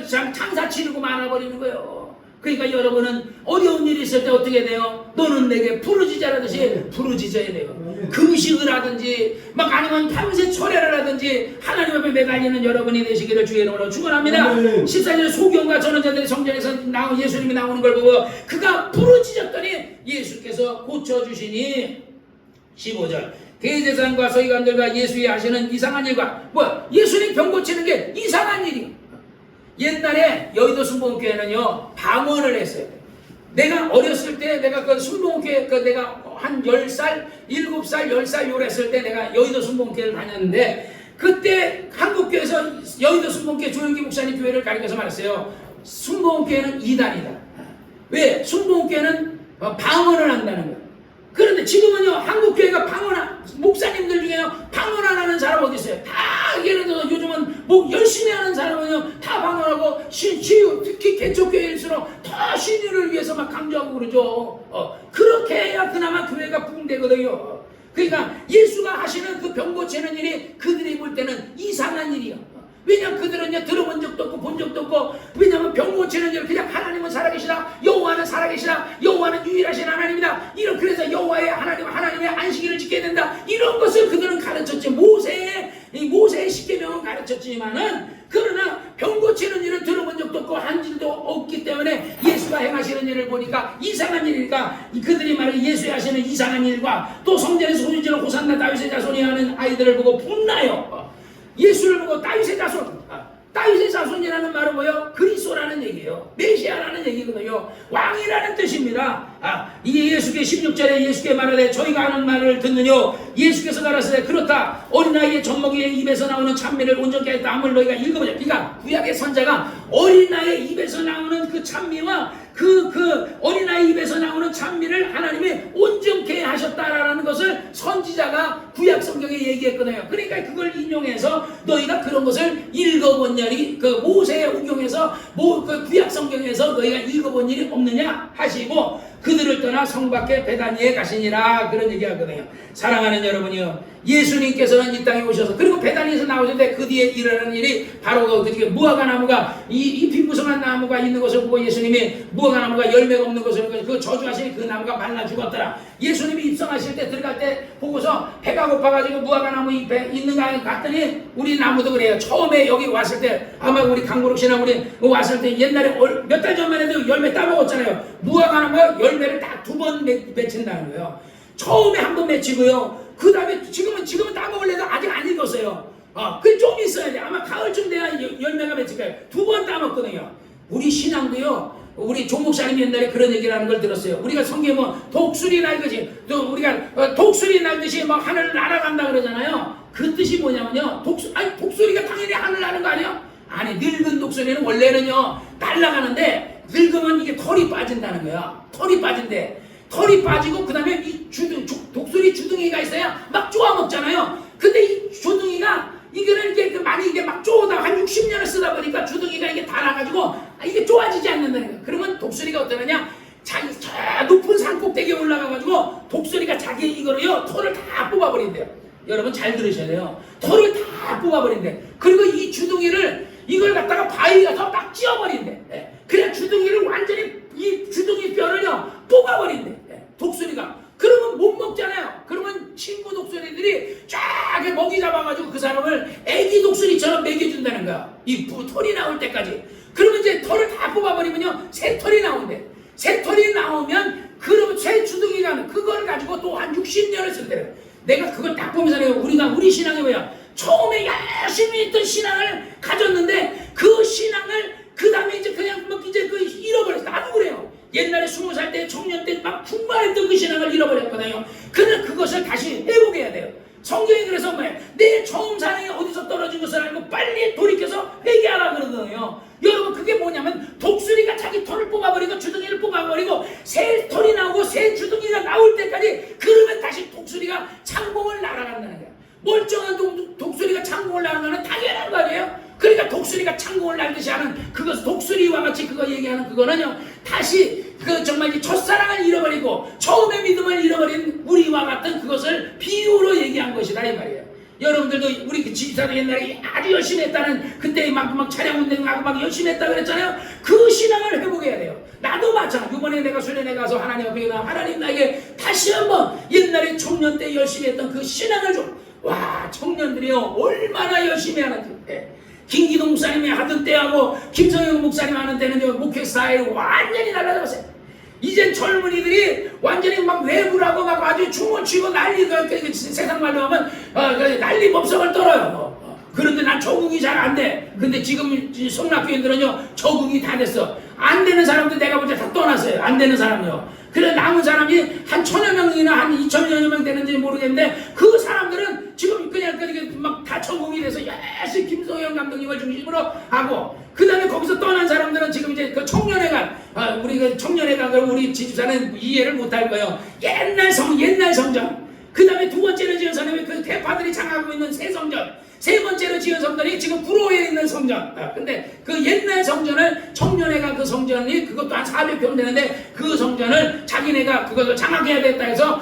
장사 치르고 말아버리는 거예요. 그러니까 여러분은 어려운 일이 있을 때 어떻게 돼요? 너는 내게 부르짖으라듯이 부르짖어야 돼요. 금식을 하든지 막 아니면 밤새 철회를 하든지 하나님 앞에 매달리는 여러분이 되시기를 주의 이름으로 축원합니다. 14절에 소경과 전원자들이 성전에서 예수님이 나오는 걸 보고 그가 부르짖었더니 예수께서 고쳐주시니 15절 대제사장과 서기관들과 예수의 하시는 이상한 일과 예수님 병 고치는 게 이상한 일이에요. 옛날에 여의도 순복음교회는요 방언을 했어요. 내가 어렸을 때 내가 그 순복음교회 내가 한 10살, 7살, 10살 요랬을 때 내가 여의도 순복음교회를 다녔는데 그때 한국교회에서 여의도 순복음교회 조영기 목사님 교회를 가리켜서 말했어요. 순복음교회는 이단이다. 왜? 순복음교회는 방언을 한다는 거예요. 그런데 지금은요 한국교회가 목사님들 중에요 방언 안 하는 사람 어디 있어요? 다 예를 들어서 요즘은 뭐 열심히 하는 사람은요 다 방언하고 특히 개척교회일수록 더 다 신의를 위해서 막 강조하고 그러죠. 그렇게 해야 그나마 교회가 부흥되거든요. 그러니까 예수가 하시는 그 병 고치는 일이 그들이 볼 때는 이상한 일이야. 왜냐하면 그들은 들어본 적도 없고 본 적도 없고, 왜냐하면 병 고치는 일 그냥 하나님은 살아계시다, 여호와는 살아계시다, 여호와는 유일하신 하나님이다, 이런 그래서 여호와의 하나님의 안식일을 지켜야 된다, 이런 것을 그들은 가르쳤지. 모세의 십계명은 가르쳤지만은, 그러나 병 고치는 일은 들어본 적도 없고 한 일도 없기 때문에 예수가 행하시는 일을 보니까 이상한 일이니까, 그들이 말하는 예수의 하시는 이상한 일과 또 성전에서 소리지르는 호산나 다윗의 자손이 하는 아이들을 보고 분나요. 예수를 보고 다윗의 자손, 다윗의 자손이라는 말은 뭐예요? 그리스도라는 얘기예요. 메시아라는 얘기거든요. 왕이라는 뜻입니다. 이게 예수께 16절에 예수께 말하되 저희가 하는 말을 듣느뇨. 예수께서 가라사대 그렇다. 어린아이의 젖먹이의 입에서 나오는 찬미를 온전케 하였다 함을 너희가 읽어보자. 그러니까 구약의 선자가 어린아이의 입에서 나오는 그 찬미와 그 어린아이 입에서 나오는 찬미를 하나님이 온전케 하셨다라는 것을 선지자가 구약 성경에 얘기했거든요. 그러니까 그걸 인용해서 너희가 그런 것을 읽어본 일이, 그 모세의 우경에서 그 구약 성경에서 너희가 읽어본 일이 없느냐 하시고, 그들을 떠나 성 밖에 베다니에 가시니라, 그런 얘기하거든요. 사랑하는 여러분이요, 예수님께서는 이 땅에 오셔서, 그리고 베다니에서 나오셨는데 그 뒤에 일어나는 일이 바로 그 무화과 나무가, 이 잎이 무성한 나무가 있는 것을 보고 예수님이 무화과 나무가 열매가 없는 것을 그 저주하시니 그 나무가 말라 죽었더라. 예수님이 입성하실 때 들어갈 때 보고서 배가 고파가지고 무화과 나무 잎에 있는가 갔더니, 우리 나무도 그래요. 처음에 여기 왔을 때 아마 우리 강구룩 씨나 우리 왔을 때 옛날에 몇 달 전만 해도 열매 따먹었잖아요. 무화과 나무가 열매를 딱 2번 맺힌다는 거예요. 처음에 한 번 맺히고요. 그 다음에 지금은 따먹을래도 아직 안 익었어요. 그 좀 있어야 돼. 아마 가을쯤 돼야 열매가 맺힐 거예요. 2번 따먹거든요. 우리 신앙도요, 우리 조 목사님이 옛날에 그런 얘기를 하는 걸 들었어요. 우리가 성경에 뭐 독수리 날듯이, 또 우리가 독수리 날듯이 막 하늘을 날아간다 그러잖아요. 그 뜻이 뭐냐면요, 독수리가 당연히 하늘 나는 거 아니에요? 아니, 늙은 독수리는 원래는요 날아가는데 늙으면 이게 털이 빠진다는 거야. 털이 빠진대. 털이 빠지고 그 다음에 이 독수리 주둥이가 있어야 막 쪼아 먹잖아요. 근데 이 주둥이가 이거는 이게 많이 이게 막 쪼다 한 60년을 쓰다 보니까 주둥이가 이게 닳아가지고 이게 쪼아지지 않는다는 거야. 그러면 독수리가 어떠느냐? 자기 저 높은 산 꼭대기에 올라가가지고 독수리가 자기 이거를요 털을 다 뽑아버린대요. 여러분 잘 들으셔야 돼요. 털을 다 뽑아버린대. 그리고 이 주둥이를 이걸 갖다가 바위 가서 막 찧어버린대. 그래 주둥이를 완전히 이 주둥이 뼈를요 뽑아버린대. 독수리가. 그러면 못 먹잖아요. 그러면 친구 독수리들이 쫙 먹이 잡아가지고 그 사람을 애기 독수리처럼 먹여준다는 거야. 이 털이 나올 때까지. 그러면 이제 털을 다 뽑아버리면요 새 털이 나온대. 새 털이 나오면 그러면 새 주둥이가 그걸 가지고 또 한 60년을 쓴대. 내가 그걸 딱 보면서 우리 신앙이 뭐야? 처음에 열심히 했던 신앙을 가졌는데 그 신앙을 그 다음에 이제 그냥 막 이제 그 잃어버렸어. 나도 그래요. 옛날에 20살 때 청년 때 막 풍부했던 그 신앙을 잃어버렸거든요. 그는 그것을 다시 회복해야 돼요. 성경이 그래서 뭐예요? 내 처음 사랑이 어디서 떨어진 것을 알고 빨리 돌이켜서 회개하라 그러거든요. 여러분 그게 뭐냐면 독수리가 자기 털을 뽑아버리고 주둥이를 뽑아버리고 새 털이 나오고 새 주둥이가 나올 때까지 그러면 다시 독수리가 창공을 날아간다는 거예요. 멀쩡한 독수리가 창공을 날아가는 당연한 거 아니에요? 그러니까 독수리가 창공을 날듯이 하는 그것, 독수리와 같이 그거 얘기하는 그거는요 다시 그 정말 첫사랑을 잃어버리고 처음의 믿음을 잃어버린 우리와 같은 그것을 비유로 얘기한 것이다 이 말이에요. 여러분들도 우리 그 집사도 옛날에 아주 열심히 했다는 그때 막 촬영 운동하고 막 열심히 했다 그랬잖아요. 그 신앙을 회복해야 돼요. 나도 마찬가지. 이번에 내가 수련회 가서 하나님 앞에 나 하나님 나에게 다시 한번 옛날에 청년 때 열심히 했던 그 신앙을 좀, 와 청년들이요 얼마나 열심히 하는지. 김기동 목사님이 하던 때하고 김성영 목사님 하는 때는 목회 스타일이 완전히 달라졌어요. 이젠 젊은이들이 완전히 막 외부라고 막 아주 춤을 추고 난리가 세상 말로 하면 난리 법석을 떨어요. 그런데 난 적응이 잘 안 돼. 근데 지금 성락교인들은요 적응이 다 됐어. 안 되는 사람도 내가 볼 때 다 떠났어요. 안 되는 사람이요. 그래 남은 사람이 한 1000여 명이나 한 2000여 명 되는지 모르겠는데 그 사람들은 지금 그냥 막 다 적응이 돼서 열심히 김성현 감독님을 중심으로 하고 그 다음에 거기서 떠난 사람들은 지금 이제 그 청년회관 우리 그 청년회관 우리 지집사는 이해를 못할 거예요. 옛날 성전 그 다음에 두 번째는 지은 사람이 그 대파들이 장하고 있는 새 성전 세 번째로 지은 성전이 지금 구로에 있는 성전. 근데 그 옛날 성전을 청년회가 그 성전이 그것도 한 400평 되는데 그 성전을 자기네가 그것을 장악해야 됐다 해서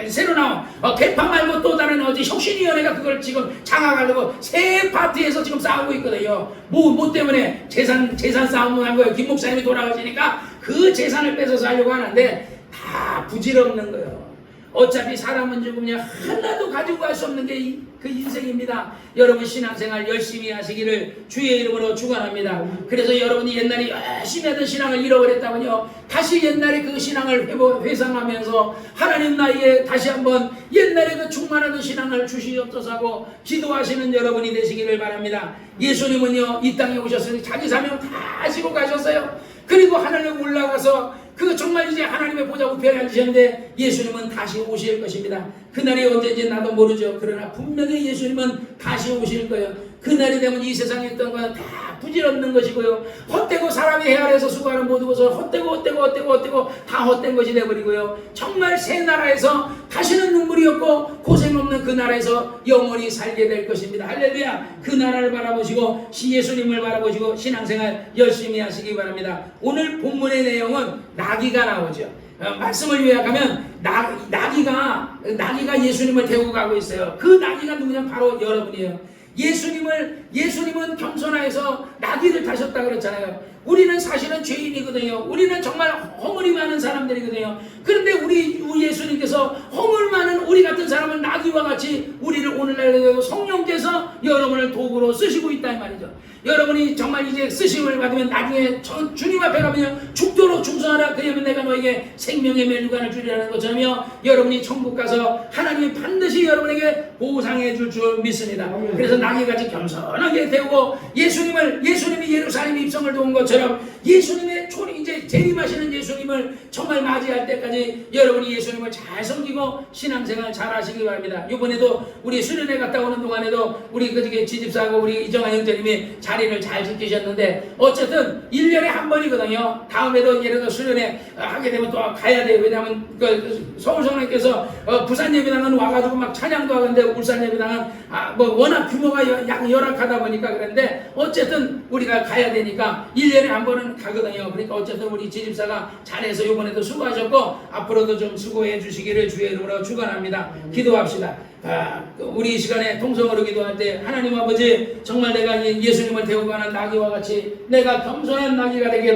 새로 나온 개파 말고 또 다른 혁신위원회가 그걸 지금 장악하려고 세 파트에서 지금 싸우고 있거든요. 뭐 때문에 재산 싸움을 한 거예요. 김 목사님이 돌아가시니까 그 재산을 뺏어서 하려고 하는데 다 부질없는 거예요. 어차피 사람은 죽으면 하나도 가지고 갈 수 없는 게 그 인생입니다. 여러분 신앙생활 열심히 하시기를 주의 이름으로 축원합니다. 그래서 여러분이 옛날에 열심히 하던 신앙을 잃어버렸다면요, 다시 옛날에 그 신앙을 회상하면서 하나님 나에게 다시 한번 옛날에 그 충만하던 신앙을 주시옵소서 하고 기도하시는 여러분이 되시기를 바랍니다. 예수님은요 이 땅에 오셨으니 자기 사명 다 하시고 가셨어요. 그리고 하늘로 올라가서 그 정말 이제 하나님의 보좌 우편에 앉으셨는데 예수님은 다시 오실 것입니다. 그날이 언제인지 나도 모르죠. 그러나 분명히 예수님은 다시 오실 거예요. 그날이 되면 이 세상에 있던 건 다 부질없는 것이고요. 헛되고 사람이 헤아려서 수고하는 모든 것은 헛되고 다 헛된 것이 되어버리고요. 정말 새 나라에서 다시는 눈물이 없고 고생 없는 그 나라에서 영원히 살게 될 것입니다. 할렐루야. 그 나라를 바라보시고 예수님을 바라보시고 신앙생활 열심히 하시기 바랍니다. 오늘 본문의 내용은 나귀가 나오죠. 말씀을 요약하면 나귀가 예수님을 데리고 가고 있어요. 그 나귀가 누구냐? 바로 여러분이에요. 예수님은 겸손하여서 나귀를 타셨다 그랬잖아요. 우리는 사실은 죄인이거든요. 우리는 정말 허물이 많은 사람들이거든요. 그런데 우리 예수님께서 허물 많은 우리 같은 사람을 나귀와 같이 우리를 오늘날 성령께서 여러분을 도구로 쓰시고 있다 이 말이죠. 여러분이 정말 이제 쓰심을 받으면 나중에 주님 앞에 가면 죽도록 충성하라. 그러면 내가 너에게 생명의 멸류관을 주리라는 것처럼요, 여러분이 천국 가서 하나님이 반드시 여러분에게 보상해 줄 줄 믿습니다. 그래서 나귀같이 겸손하게 되고 예수님이 예루살렘 입성을 도운 것처럼 예수님의 이제 재림하시는 예수님을 정말 맞이할 때까지 여러분이 예수님을 잘 섬기고 신앙생활 잘 하시기 바랍니다. 이번에도 우리 수련회 갔다 오는 동안에도 우리 그 지집사하고 우리 이정환 형제님이 자리를 잘 지키셨는데 어쨌든 1년에 한 번이거든요. 다음에도 예를 들어 수련회 하게 되면 또 가야 돼요. 왜냐하면 서울성령께서 부산 예배당은 와가지고 막 찬양도 하는데 울산 예배당은 워낙 규모가 열악하다 보니까 그런데 어쨌든 우리가 가야 되니까 1년에 한 번은 가거든요. 그러니까 어쨌든 우리 지집사가 잘해서 이번에도 수고하셨고 앞으로도 좀 수고해 주시기를 주의 이름으로 축원합니다. 기도합시다. 우리 이 시간에 통성으로 기도할 때 하나님 아버지, 정말 내가 예수님을 데리고 가는 나귀와 같이 내가 겸손한 나귀가 되게